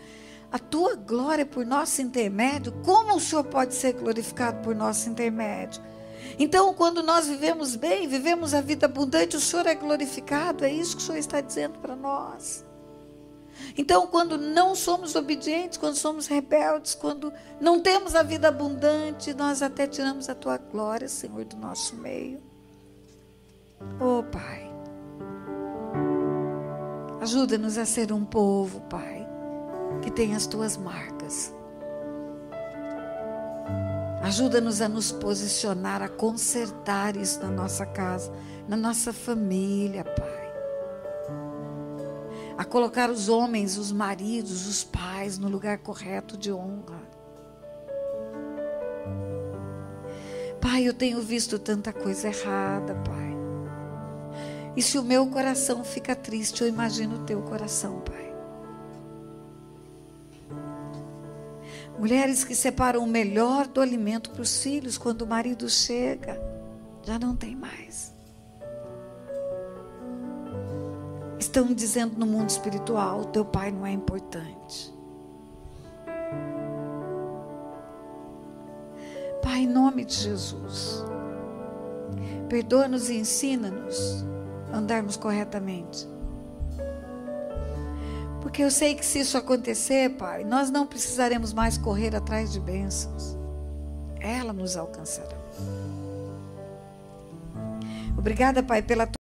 A Tua glória por nosso intermédio, como o Senhor pode ser glorificado por nosso intermédio? Então, quando nós vivemos bem, vivemos a vida abundante, o Senhor é glorificado, é isso que o Senhor está dizendo para nós. Então, quando não somos obedientes, quando somos rebeldes, quando não temos a vida abundante, nós até tiramos a Tua glória, Senhor, do nosso meio. Oh, Pai, ajuda-nos a ser um povo, Pai, que tem as Tuas marcas. Ajuda-nos a nos posicionar, a consertar isso na nossa casa, na nossa família, Pai. A colocar os homens, os maridos, os pais no lugar correto de honra. Pai, eu tenho visto tanta coisa errada, Pai. E se o meu coração fica triste, eu imagino o Teu coração, Pai. Mulheres que separam o melhor do alimento para os filhos, quando o marido chega, já não tem mais. Estão dizendo no mundo espiritual, o teu pai não é importante. Pai, em nome de Jesus, perdoa-nos e ensina-nos a andarmos corretamente. Porque eu sei que se isso acontecer, Pai, nós não precisaremos mais correr atrás de bênçãos. Ela nos alcançará. Obrigada, Pai, pela tua